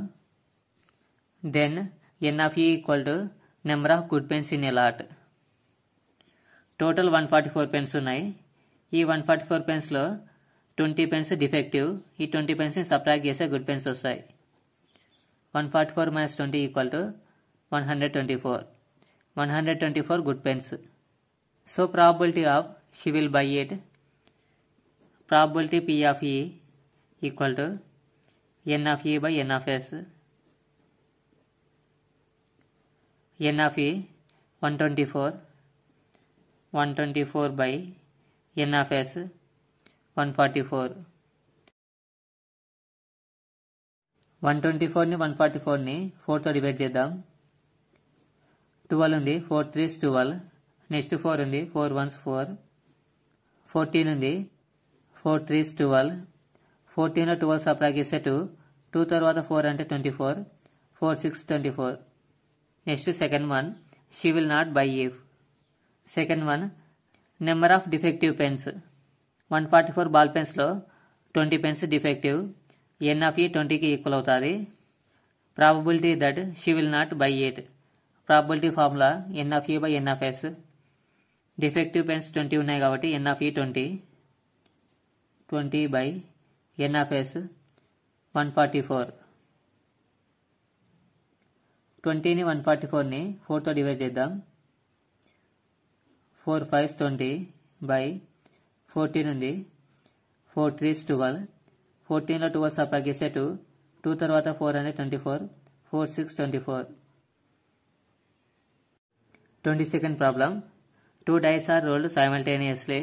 Then n of E equal to number of good pens in a lot. Total 144 pens ఉన్నాయి. ఈ 144 పెన్స్లో 20 పెన్స్ డిఫెక్టివ్. ఈ 20 పెన్స్ని సబ్ట్రాక్ట్ చేస్తే గుడ్ పెన్స్ వస్తాయి. 144 - 20 equal to 124. 124 good pens. So probability of she will buy it, probability P of E equal to n of E by n of s. n of E 124, 124 by n of s 144. 124ని 144ని 4తో divide చేద్దాం. 12 ఉంది, 4 3s 12. నెక్స్ట్ 4 ఉంది, 4 1s 4. 14 ఉంది, 4 3s 12. 14లో 12 సబ్ట్రాక్ట్ చేస్తే 2. 2 తర్వాత 4 అంటే 24. 4 6 24. Next second one, she will not buy if. Second one, number of defective pens. 144 ball పెన్స్లో 20 pens defective. n of E 20కి ఈక్వల్ అవుతుంది. Probability that she will not buy it. Probability formula n of E by n of s. Defective pens 20 ఉన్నాయి కాబట్టి n of E 20. 20 by n of s 144. 20ని 144ని 4తో divide చేద్దాం. 4 5s 20 by 14 ఉంది, 4 3s 12. 14లో 12 సబ్ట్రాక్ట్ చేస్తే 2. 2 తర్వాత 4 అంటే 24. 4 6 24. 22nd problem. 2 dice are rolled simultaneously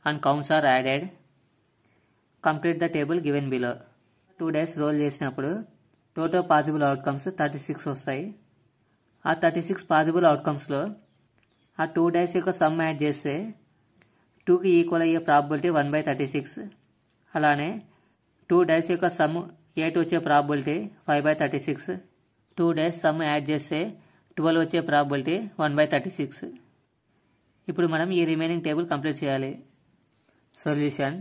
and counts are added. Complete the table given below. 2 days roll చేసినప్పుడు టోటల్ పాసిబుల్ అవుట్కమ్స్ 36 వస్తాయి. ఆ 36 పాసిబుల్ అవుట్కమ్స్లో ఆ 2 days యొక్క సమ్ యాడ్ చేస్తే 2కి ఈక్వల్ అయ్యే ప్రాబిలిటీ 1/36. అలానే 2 days యొక్క సమ్ 8 వచ్చే ప్రాబిలిటీ 5/36. 2 days సమ్ యాడ్ చేస్తే 12 వచ్చే ప్రాబిలిటీ 1/36. ఇప్పుడు మనం ఈ రిమైనింగ్ టేబుల్ కంప్లీట్ చేయాలి. Solution: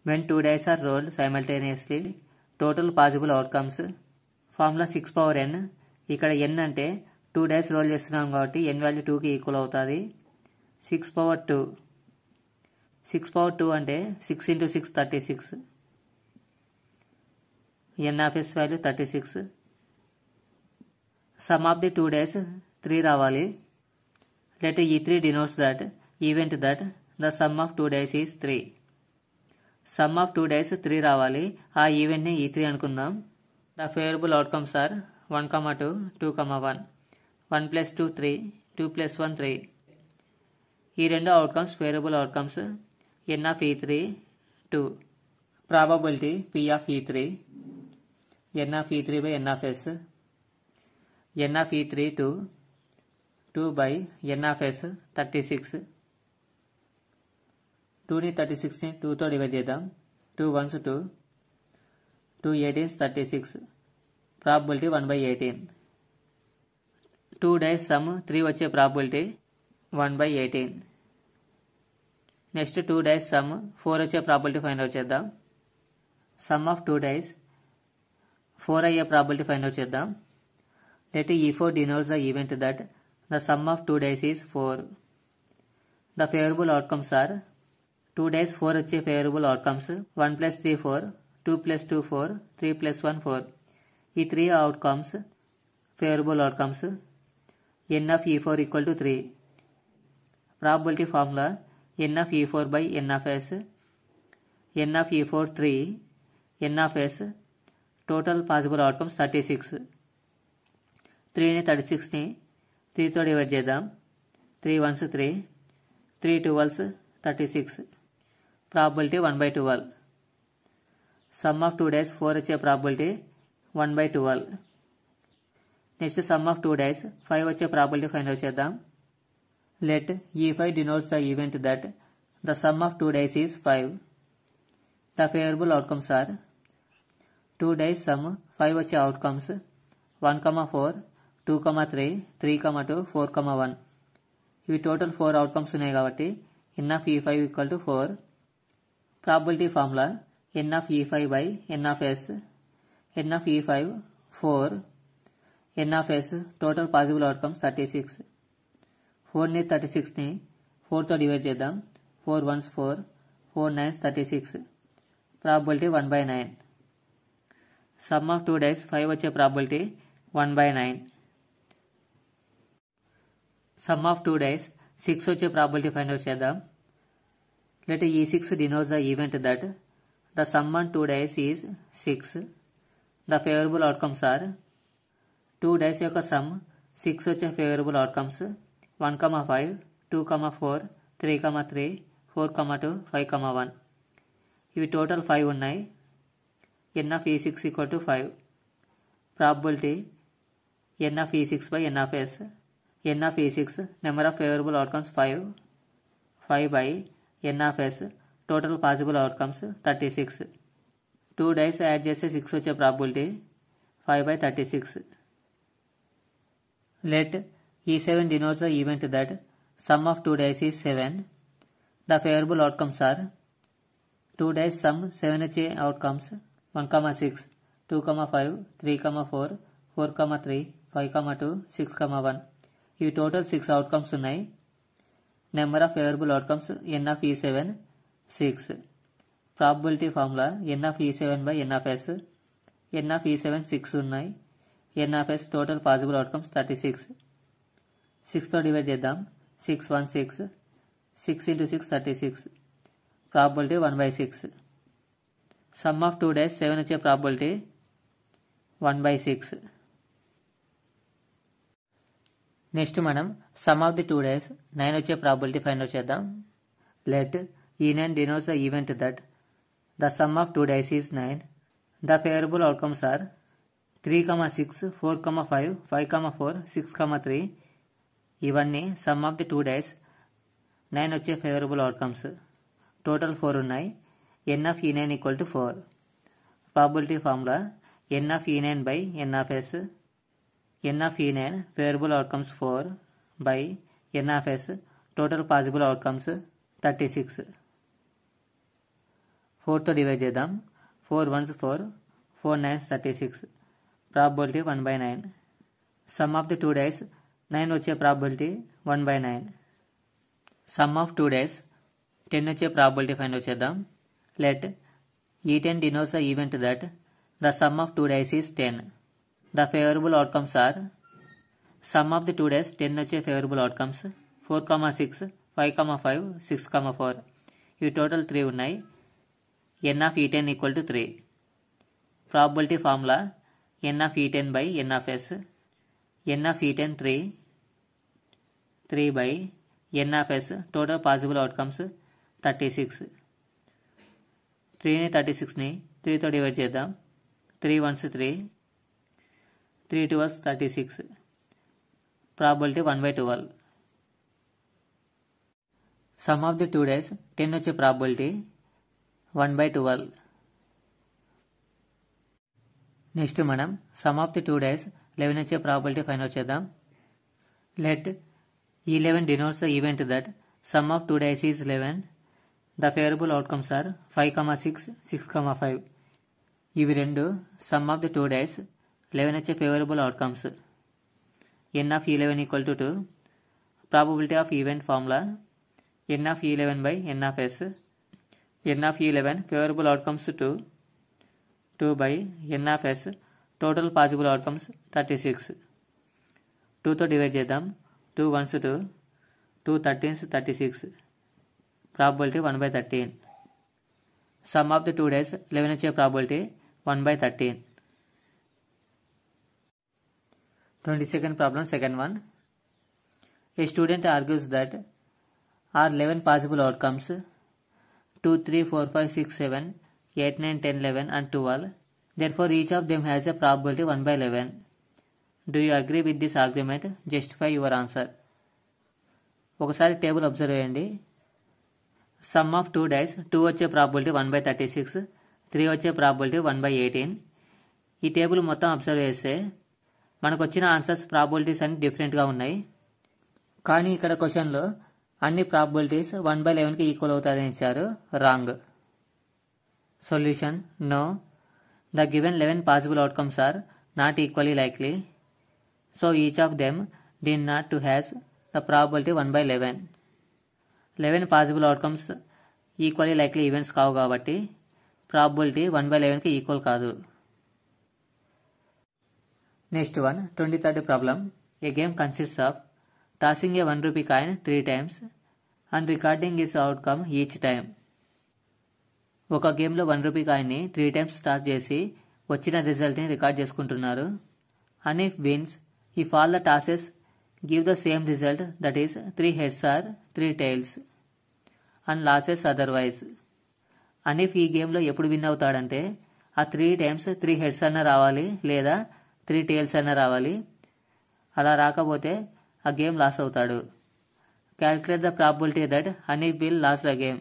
when 2 days are rolled simultaneously, total possible outcomes. Formula 6 power n. ఇక్కడ n అంటే 2 days రోల్ చేస్తున్నాం కాబట్టి n వాల్యూ 2కి ఈక్వల్ అవుతుంది. 6 power 2. 6 power 2 అంటే 6 into 6 36. n of s value 36. Some of the 2 days 3 రావాలి. Let E3 denotes that event that the sum of 2 days is 3. Sum of 2 days 3 రావాలి. ఆ ఈవెంట్ని E3 అనుకుందాం. The favourable outcomes are 1, 2, 2, 1. 1 + 2 3, 2 + 1 3. ఈ రెండు outcomes favourable outcomes. n of E3 2. Probability P of E3 n of E3 by n of s. n of E3 2. 2 by n of s 36. 2ని 36ని 2తో డివైడ్ చేద్దాం. 2 1s 2. 2 18s 36. Probability 1/18. 2 days some 3 వచ్చే ప్రాబిలిటీ 1/18. నెక్స్ట్ 2 days సమ్ 4 వచ్చే ప్రాబిలిటీ ఫైండ్ అవుట్ చేద్దాం. సమ్ ఆఫ్ 2 days 4 అయ్యే ప్రాబిలిటీ ఫైండ్ అవుట్ చేద్దాం. Let E4 denotes the event that the sum of 2 days is 4. The favorable outcomes are 2 days 4 వచ్చే favorable outcomes 1 + 3 4, 2 + 2 4, 3 + 1 4. ఈ 3 outcomes favorable outcomes. n of E4 equal to 3. Probability formula n of E4 by n of s. n of E4 3, n of s. Total possible outcomes 36. 3ని 36ని 3తో డివైడ్ చేద్దాం. 3 1s 3, 3 12s 36. Probability 1/12. Sum of 2 days 4 వచ్చే probability 1/12. Next some of 2 days 5 వచ్చే ప్రాబిలిటీ ఫైండ్ అవుట్ చేద్దాం. Let E5 denotes the event that the sum of 2 days is 5. The favorable outcomes are 2 days sum 5 వచ్చే అవుట్కమ్స్ 1, 4, 2, 3, 3, 2, 4, 1. ఇవి టోటల్ 4 అవుట్కమ్స్ ఉన్నాయి కాబట్టి n of E5 equal to 4. Probability formula n of E5 by n of s. n of E5 4, n of s. Total possible outcomes 36. 4ని 36ని 4తో డివైడ్ చేద్దాం. 4 1s 4, 4 9s 36. Probability 1/9. Sum of 2 days 5 వచ్చే ప్రాబిలిటీ 1/9. సమ్ ఆఫ్ 2 days 6 వచ్చే ప్రాబిలిటీ ఫైండ్ అవుట్ చేద్దాం. Let E6 denotes the event that the sum on 2 days is 6. The favorable outcomes are 2 days యొక్క సమ్ 6 వచ్చే ఫేవరబుల్ అవుట్కమ్స్ 1, 5, 2, 4, 3, 3, 4, 2, 5, 1. ఇవి టోటల్ 5 ఉన్నాయి. n of E6 equal to 5. Probability n of E6 by n of s. n of E6 number of favorable outcomes 5. 5 by n of s. Total possible outcomes 36. 2 days add చేస్తే 6 వచ్చే probability 5/36. Let E7 denotes the event that sum of 2 days is 7. The favorable outcomes are 2 days sum 7 వచ్చే outcomes 1, 6, 2, 5, 3, 4, 4, 3, 5, 2, 6, 1. ఇవి టోటల్ 6 అవుట్కమ్స్ ఉన్నాయి. Number of favourable outcomes n of E7 6. Probability formula n of E7 by n of s. n of E7 6 ఉన్నాయి. n of s total possible outcomes 36. 6తో డివైడ్ చేద్దాం. 6 1 6, 6 into 6 36. Probability 1/6. Sum of 2 days 7 వచ్చే ప్రాబిలిటీ 1/6. నెక్స్ట్ మనం సమ్ ఆఫ్ ది 2 days 9 వచ్చే ప్రాబిలిటీ ఫైండ్ అవుట్ చేద్దాం. Let E9 denotes the event that The sum of 2 dice is 9. The favorable outcomes are 3, 6, 4, 5, 5, 4, 6, 3. ఇవన్నీ సమ్ ఆఫ్ ది 2 డైస్ 9 వచ్చే ఫేవరబుల్ అవుట్కమ్స్. టోటల్ 4 ఉన్నాయి. n of e9 equal to 4. Probability formula n of e9 by n of s. n of e9 favourable outcomes 4 by n of s total possible outcomes 36. 4తో డివైడ్ చేద్దాం. 4 1s 4, 4 9s 36. Probability 1/9. Sum of the 2 dice 9 వచ్చే ప్రాబబిలిటీ 1/9. సమ్ ఆఫ్ 2 డైస్ 10 వచ్చే ప్రాబబిలిటీ ఫైండ్ అవుట్ చేద్దాం. Let E10 denotes the event that the sum of 2 dice is 10. The favorable outcomes are sum of the 2 dice 10 వచ్చే favorable outcomes 4, 6, 5, 5, 6, 4. ఇవి టోటల్ 3 ఉన్నాయి. n of E10 equal to 3. Probability formula n of E10 by n of s. n of E10 3 by n of s total possible outcomes 36. 3ని 36ని 3తో డివైడ్ చేద్దాం. 3 1s 3, 3 2s 36. Probability 1/12. Sum of the 2 dice 10 వచ్చే ప్రాబబిలిటీ 1/12. నెక్స్ట్ మనం సమ్ ఆఫ్ ది 2 డైస్ 11 వచ్చే ప్రాబబిలిటీ ఫైండ్ అవుట్ చేద్దాం. Let E11 denotes the event that sum of 2 dice is 11. The favorable outcomes are 5, 6, 6, 5. ఇవి రెండు సమ్ ఆఫ్ ది 2 డైస్ 11 వచ్చే favourable outcomes. n of E11 equal to 2. Probability of event formula n of E11 by n of s. n of E11 favourable outcomes 2, 2 by n of s total possible outcomes 36. 2తో డివైడ్ చేద్దాం. 2 1s 2, 2 13s 36. Probability 1/13. Sum of the 2 dice 11 వచ్చే probability 1/13. 22nd problem, second one. A student argues that are 11 possible outcomes 2, 3, 4, 5, 6, 7, 8, 9, 10, 11 and 12. Therefore each of them has a probability 1/11. Do you agree with this argument? Justify your answer. ఒకసారి టేబుల్ అబ్జర్వ్ చేయండి. సమ్ ఆఫ్ 2 డైస్ 2 వచ్చే ప్రాబబిలిటీ 1/36, 3 వచ్చే ప్రాబబిలిటీ 1/18. ఈ టేబుల్ మొత్తం అబ్జర్వ్ చేస్తే మనకు వచ్చిన ఆన్సర్స్ ప్రాబబిలిటీస్ అన్ని డిఫరెంట్గా ఉన్నాయి. కానీ ఇక్కడ క్వశ్చన్లో అన్ని ప్రాబబిలిటీస్ 1/11కి ఈక్వల్ అవుతాయని ఇచ్చారు. Wrong. Solution no. The given 11 possible outcomes are not equally likely. So each of them did not to has the probability 1/11. 11 possible outcomes equally likely events కావు కాబట్టి ప్రాబబిలిటీ 1/11కి ఈక్వల్ కాదు. Next one, 23rd problem. A game consists of tossing a 1 rupee coin 3 times and recording its outcome each time. ఒక గేమ్లో 1 rupee కాయిన్ని 3 times టాస్ చేసి వచ్చిన రిజల్ట్ని రికార్డ్ చేసుకుంటున్నారు. And if wins, if all the tosses give the same result, that is 3 heads or 3 tails, and losses otherwise. and if ఈ గేమ్లో ఎప్పుడు విన్ అవుతాడంటే ఆ 3 times 3 heads అన్న రావాలి లేదా 3 tails అన్న రావాలి. అలా రాకపోతే ఆ గేమ్ లాస్ అవుతాడు. Calculate the probability that Hanif will lose the game.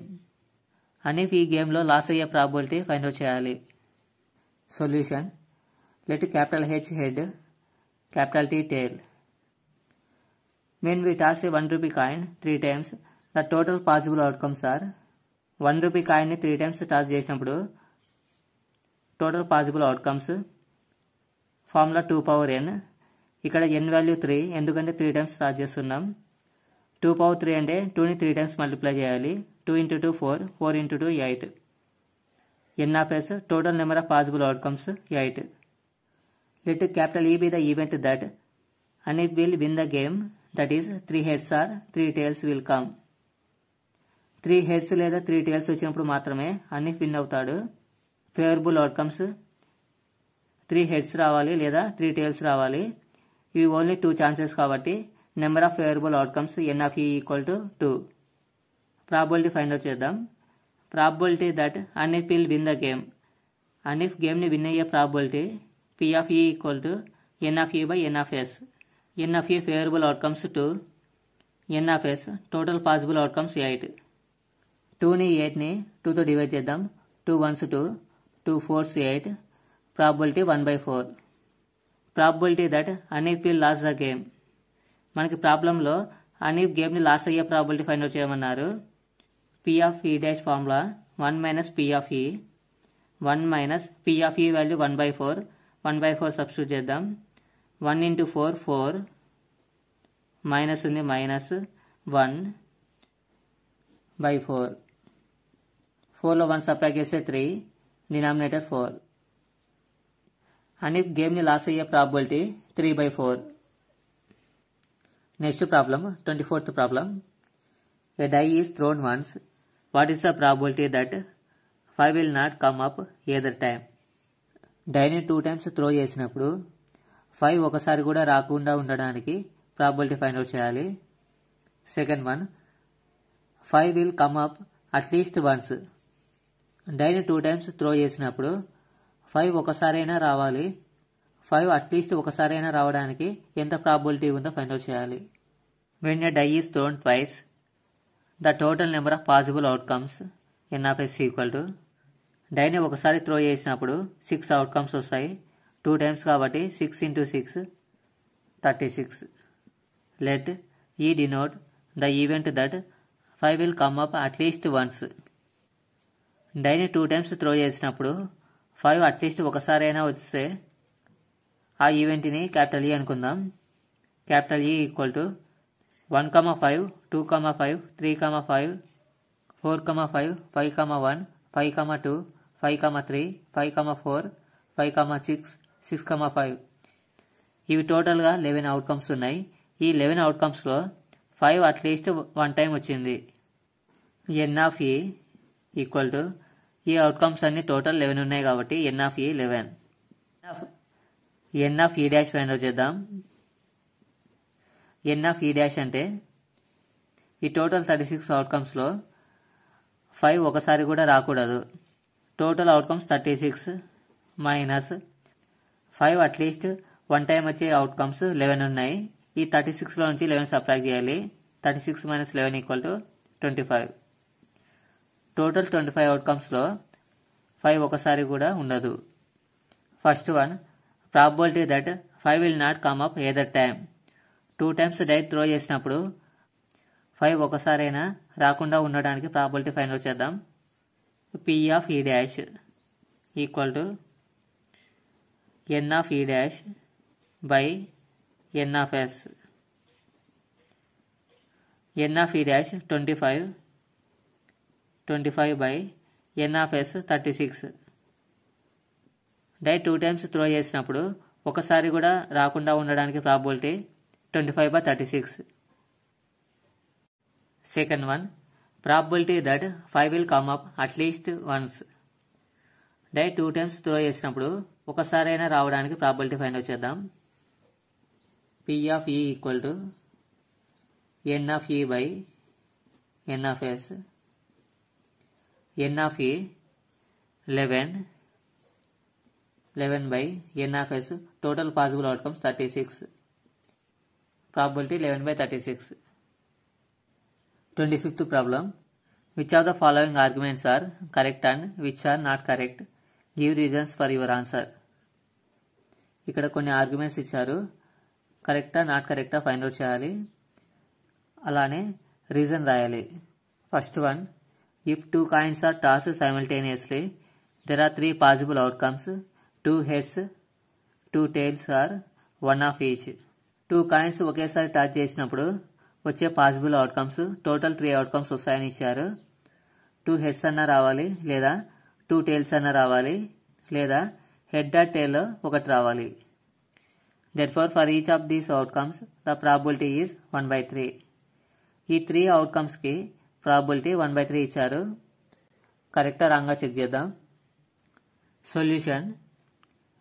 Hanif ఈ గేమ్లో లాస్ అయ్యే ప్రాబబిలిటీ ఫైండ్ అవుట్ చేయాలి. Solution let capital H head, capital T tail. When we toss a 1 rupee coin 3 times, the total possible outcomes are 1 rupee coin ని 3 times టాస్ చేసినప్పుడు total possible outcomes formula 2 power n. ఇక్కడ n వాల్యూ 3 ఎందుకంటే 3 times టాస్ చేస్తున్నాం. 2 power 3 అంటే 2ని 3 times మల్టిప్లై చేయాలి. 2 into 2 4, 4 into 2 8. n of s total number of possible outcomes 8. Let capital E be the event that Hanif will win the game, that is 3 heads or 3 tails will come. 3 heads లేదా 3 tails వచ్చినప్పుడు మాత్రమే హనీఫ్ విన్ అవుతాడు. ఫేవరబుల్ అవుట్కమ్స్ 3 heads రావాలి లేదా 3 tails రావాలి. ఇవి ఓన్లీ 2 ఛాన్సెస్ కాబట్టి number of favourable outcomes n of E equal to 2. Probability find out చేద్దాం. Probability that Anif will win the game. Anif గేమ్ని విన్ అయ్యే probability P of E equal to N of E by N of S. N of E favourable outcomes 2, N of S total possible outcomes 8. 2ని 8ని 2తో డివైడ్ చేద్దాం. 2 1s 2, 2 4s 8, probability 1/4. Probability that Hanif will lose the game. మనకి ప్రాబ్లంలో అనీఫ్ గేమ్ని లాస్ అయ్యే ప్రాబబిలిటీ ఫైండ్ అవుట్ చేయమన్నారు. P of E dash formula 1 minus P of E, 1 minus P of E value 1/4, 1/4 substitute చేద్దాం. 1 into 4 4, మైనస్ ఉంది మైనస్ 1/4. 4లో 1 సబ్ట్రాక్ట్ చేస్తే 3, డినామినేటర్ 4. అనీఫ్ గేమ్ని లాస్ అయ్యే probability 3/4. Next problem 24th problem. A die is thrown once. What is the probability that 5 will not come up either time? డైని 2 times త్రో చేసినప్పుడు 5 ఒకసారి కూడా రాకుండా ఉండడానికి ప్రాబబిలిటీ ఫైండ్ అవుట్ చేయాలి. Second one, 5 will come up at least once. డైని 2 times త్రో చేసినప్పుడు 5 ఒకసారైనా రావాలి. 5 అట్లీస్ట్ ఒకసారైనా రావడానికి ఎంత ప్రాబబిలిటీ ఉందో ఫైండ్ అవుట్ చేయాలి. When a die is thrown twice, the total number of possible outcomes N of S equal to, డైని ఒకసారి త్రో చేసినప్పుడు 6 అవుట్కమ్స్ వస్తాయి. 2 times కాబట్టి 6 into 6 36. Let E denote the event that 5 will come up at least once. డైని 2 times throw చేసినప్పుడు 5 అట్లీస్ట్ ఒకసారైనా వస్తే ఆ ఈవెంట్ని క్యాపిటల్ E అనుకుందాం. Capital E equal to 1,5, 2,5, 3,5, 4,5, 5,1, 5,2, 5,3, 5,4, 5,6, 6,5. ఇవి టోటల్గా 11 అవుట్కమ్స్ ఉన్నాయి. ఈ 11 అవుట్కమ్స్లో 5 అట్లీస్ట్ 1 టైం వచ్చింది. N of E equal to, ఈ అవుట్కమ్స్ అన్ని టోటల్ 11 ఉన్నాయి కాబట్టి N of E 11. N of E dash find out చేద్దాం. N of E డాష్ అంటే ఈ టోటల్ 36 అవుట్కమ్స్లో 5 ఒకసారి కూడా రాకూడదు. Total outcomes 36 minus 5 at least 1 time వచ్చే అవుట్కమ్స్ 11 ఉన్నాయి. ఈ 36లో నుంచి 11 సబ్ట్రాక్ట్ చేయాలి. 36 మైనస్ 11 ఈక్వల్ టు 25. టోటల్ 25 అవుట్కమ్స్లో 5 ఒకసారి కూడా ఉండదు. First one, probability that 5 will not come up either time. 2 times die throw చేసినప్పుడు 5 ఒకసారైనా రాకుండా ఉండడానికి ప్రాబబిలిటీ ఫైండ్ అవుట్ చేద్దాం. P of E dash equal to N of E dash by N of S. N of E dash 25 by N of S 36. Die 2 times throw చేసినప్పుడు ఒకసారి కూడా రాకుండా ఉండడానికి probability 25/36. Second one, probability that 5 will come up at least once. Die 2 times throw చేసినప్పుడు ఒకసారైనా రావడానికి ప్రాబబిలిటీ ఫైండ్ అవుట్ చేద్దాం. P of E equal to N of E by N of S. N of E 11 by N of S. Total possible outcomes 36. Probability 11/36. 25th problem. Which of the following arguments are correct and which are not correct? Give reasons for your answer. ఇక్కడ కొన్ని ఆర్గ్యుమెంట్స్ ఇచ్చారు. కరెక్టా నాట్ కరెక్టా ఫైండ్ అవుట్ చేయాలి. అలానే రీజన్ రాయాలి. First one, if 2 coins are tossed simultaneously, there are 3 possible outcomes. 2 heads, 2 tails or 1 of each. 2 coins ఒకేసారి టాచ్ చేసినప్పుడు వచ్చే పాసిబుల్ అవుట్కమ్స్ టోటల్ 3 అవుట్కమ్స్ వస్తాయని ఇచ్చారు. 2 హెడ్స్ అన్నా రావాలి, లేదా 2 టైల్స్ అన్నా రావాలి, లేదా హెడ్ ఆర్ టైల్ ఒకటి రావాలి. Therefore, for each of these outcomes, the probability is 1/3. ఈ 3 అవుట్కమ్స్ కి ప్రాబబిలిటీ 1/3 ఇచ్చారు. కరెక్టా రాంగా చెక్ చేద్దాం. Solution,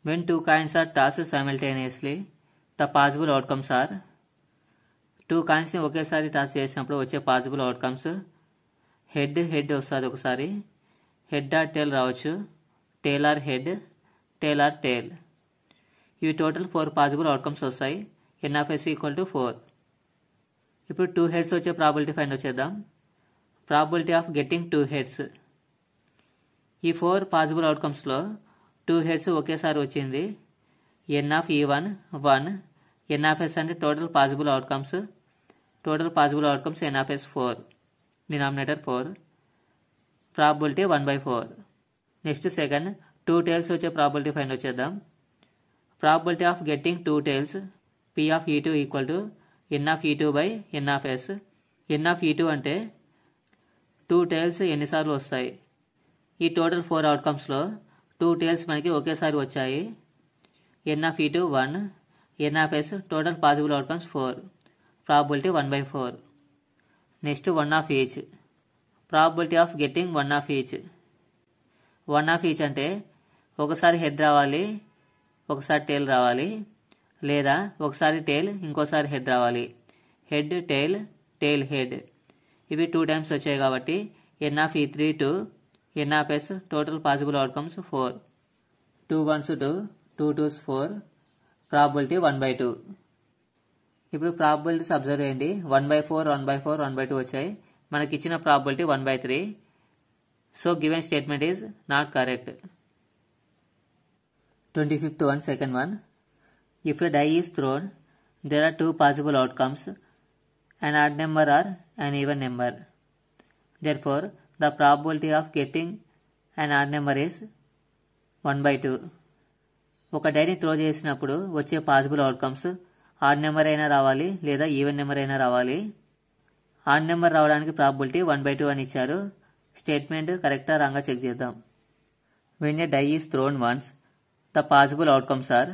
when 2 coins are tossed simultaneously, the possible outcomes are, 2 coins ని ఒకేసారి టాస్ చేసినప్పుడు వచ్చే పాసిబుల్ అవుట్కమ్స్ హెడ్ వస్తుంది ఒకసారి, హెడ్ ఆర్ టేల్ రావచ్చు, టేల్ ఆర్ హెడ్, టేల్ ఆర్ టేల్. ఇవి టోటల్ 4 పాసిబుల్ అవుట్కమ్స్ వస్తాయి. n of s equal to 4. ఇప్పుడు 2 హెడ్స్ వచ్చే ప్రాబిలిటీ ఫైండ్ వచ్చేద్దాం. Probability of getting 2 heads. ఈ 4 పాసిబుల్ అవుట్కమ్స్లో 2 హెడ్స్ ఒకేసారి వచ్చింది. n of e1 1, n of s అంటే total possible outcomes. n of s 4, denominator 4. Probability 1/4. Next second 2 tails వచ్చే ప్రాబిలిటీ ఫైండ్ వచ్చేద్దాం. Probability of getting 2 tails p of e2 equal to n of e2 by n of s. n of e2 అంటే 2 టేల్స్ ఎన్నిసార్లు వస్తాయి. ఈ టోటల్ 4 అవుట్కమ్స్లో 2 టేల్స్ మనకి ఒకేసారి వచ్చాయి. n of e2 1, n of s total possible outcomes 4. Probability 1/4. Next 1 of each. Probability of getting 1 of each. 1 of each అంటే ఒకసారి హెడ్ రావాలి, ఒకసారి టేల్ రావాలి, లేదా ఒకసారి టేల్ ఇంకోసారి హెడ్ రావాలి. హెడ్ టేల్, టేల్ హెడ్. ఇవి 2 టైమ్స్ వచ్చాయి కాబట్టి n of e3 to n of s total possible outcomes 4. 2 1s 2, 2 2s 4. Probability 1/2. ఇప్పుడు ప్రాబిలిటీస్ అబ్జర్వ్ చేయండి. 1/4, 1/4, 1/2 వచ్చాయి. మనకి ఇచ్చిన probability 1/3. So given statement is not correct. 25th one, second one. If a die is thrown, there are 2 possible outcomes, an odd number or an even number. Therefore, the probability of getting an odd number is 1/2. ఒక డైని త్రో చేసినప్పుడు వచ్చే పాసిబుల్ అవుట్కమ్స్ ఆడ్ నెంబర్ అయినా రావాలి, లేదా ఈవెన్ నెంబర్ అయినా రావాలి. ఆడ్ నెంబర్ రావడానికి ప్రాబిలిటీ 1/2 అని ఇచ్చారు. స్టేట్మెంట్ కరెక్టా రాంగా చెక్ చేద్దాం. When a die is thrown once, the possible outcomes are.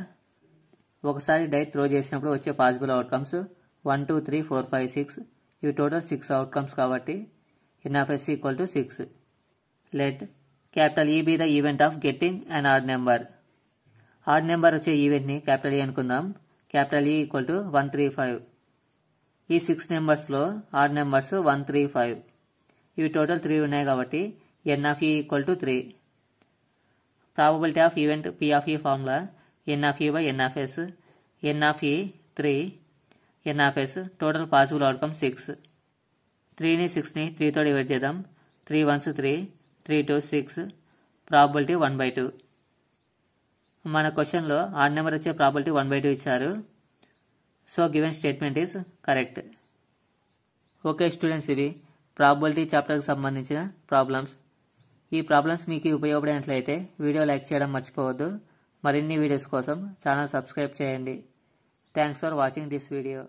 ఒకసారి డై త్రో చేసినప్పుడు వచ్చే పాసిబుల్ అవుట్కమ్స్ 1 2 3 4 5 6. ఇవి టోటల్ 6 అవుట్కమ్స్ కాబట్టి n of s equal to 6. Let capital E be the event of getting an odd number. Add number వచ్చే ఈవెంట్ని క్యాపిటల్ E అనుకుందాం. Capital E equal to 1 3 5. ఈ 6 నెంబర్స్లో ఆడ్ నెంబర్స్ 1 3 5. ఇవి టోటల్ 3 ఉన్నాయి కాబట్టి n of e equal to 3. Probability of event p of e formula n of e by n of s. n of e 3, n of s total possible outcome 6. 3ని 6ని 3తో డివైడ్ చేద్దాం. 3 1s 3, 3 2s 6. ప్రాబిలిటీ 1/2. మన క్వశ్చన్లో ఆడ్ నెంబర్ వచ్చే ప్రాబిలిటీ 1/2 ఇచ్చారు. So given statement is correct. Okay students, ఇవి ప్రాబిలిటీ చాప్టర్కి సంబంధించిన ప్రాబ్లమ్స్. ఈ ప్రాబ్లమ్స్ మీకు ఉపయోగపడినట్లయితే వీడియో లైక్ చేయడం మర్చిపోవద్దు. మరిన్ని వీడియోస్ కోసం ఛానల్ సబ్స్క్రైబ్ చేయండి. Thanks for watching this video.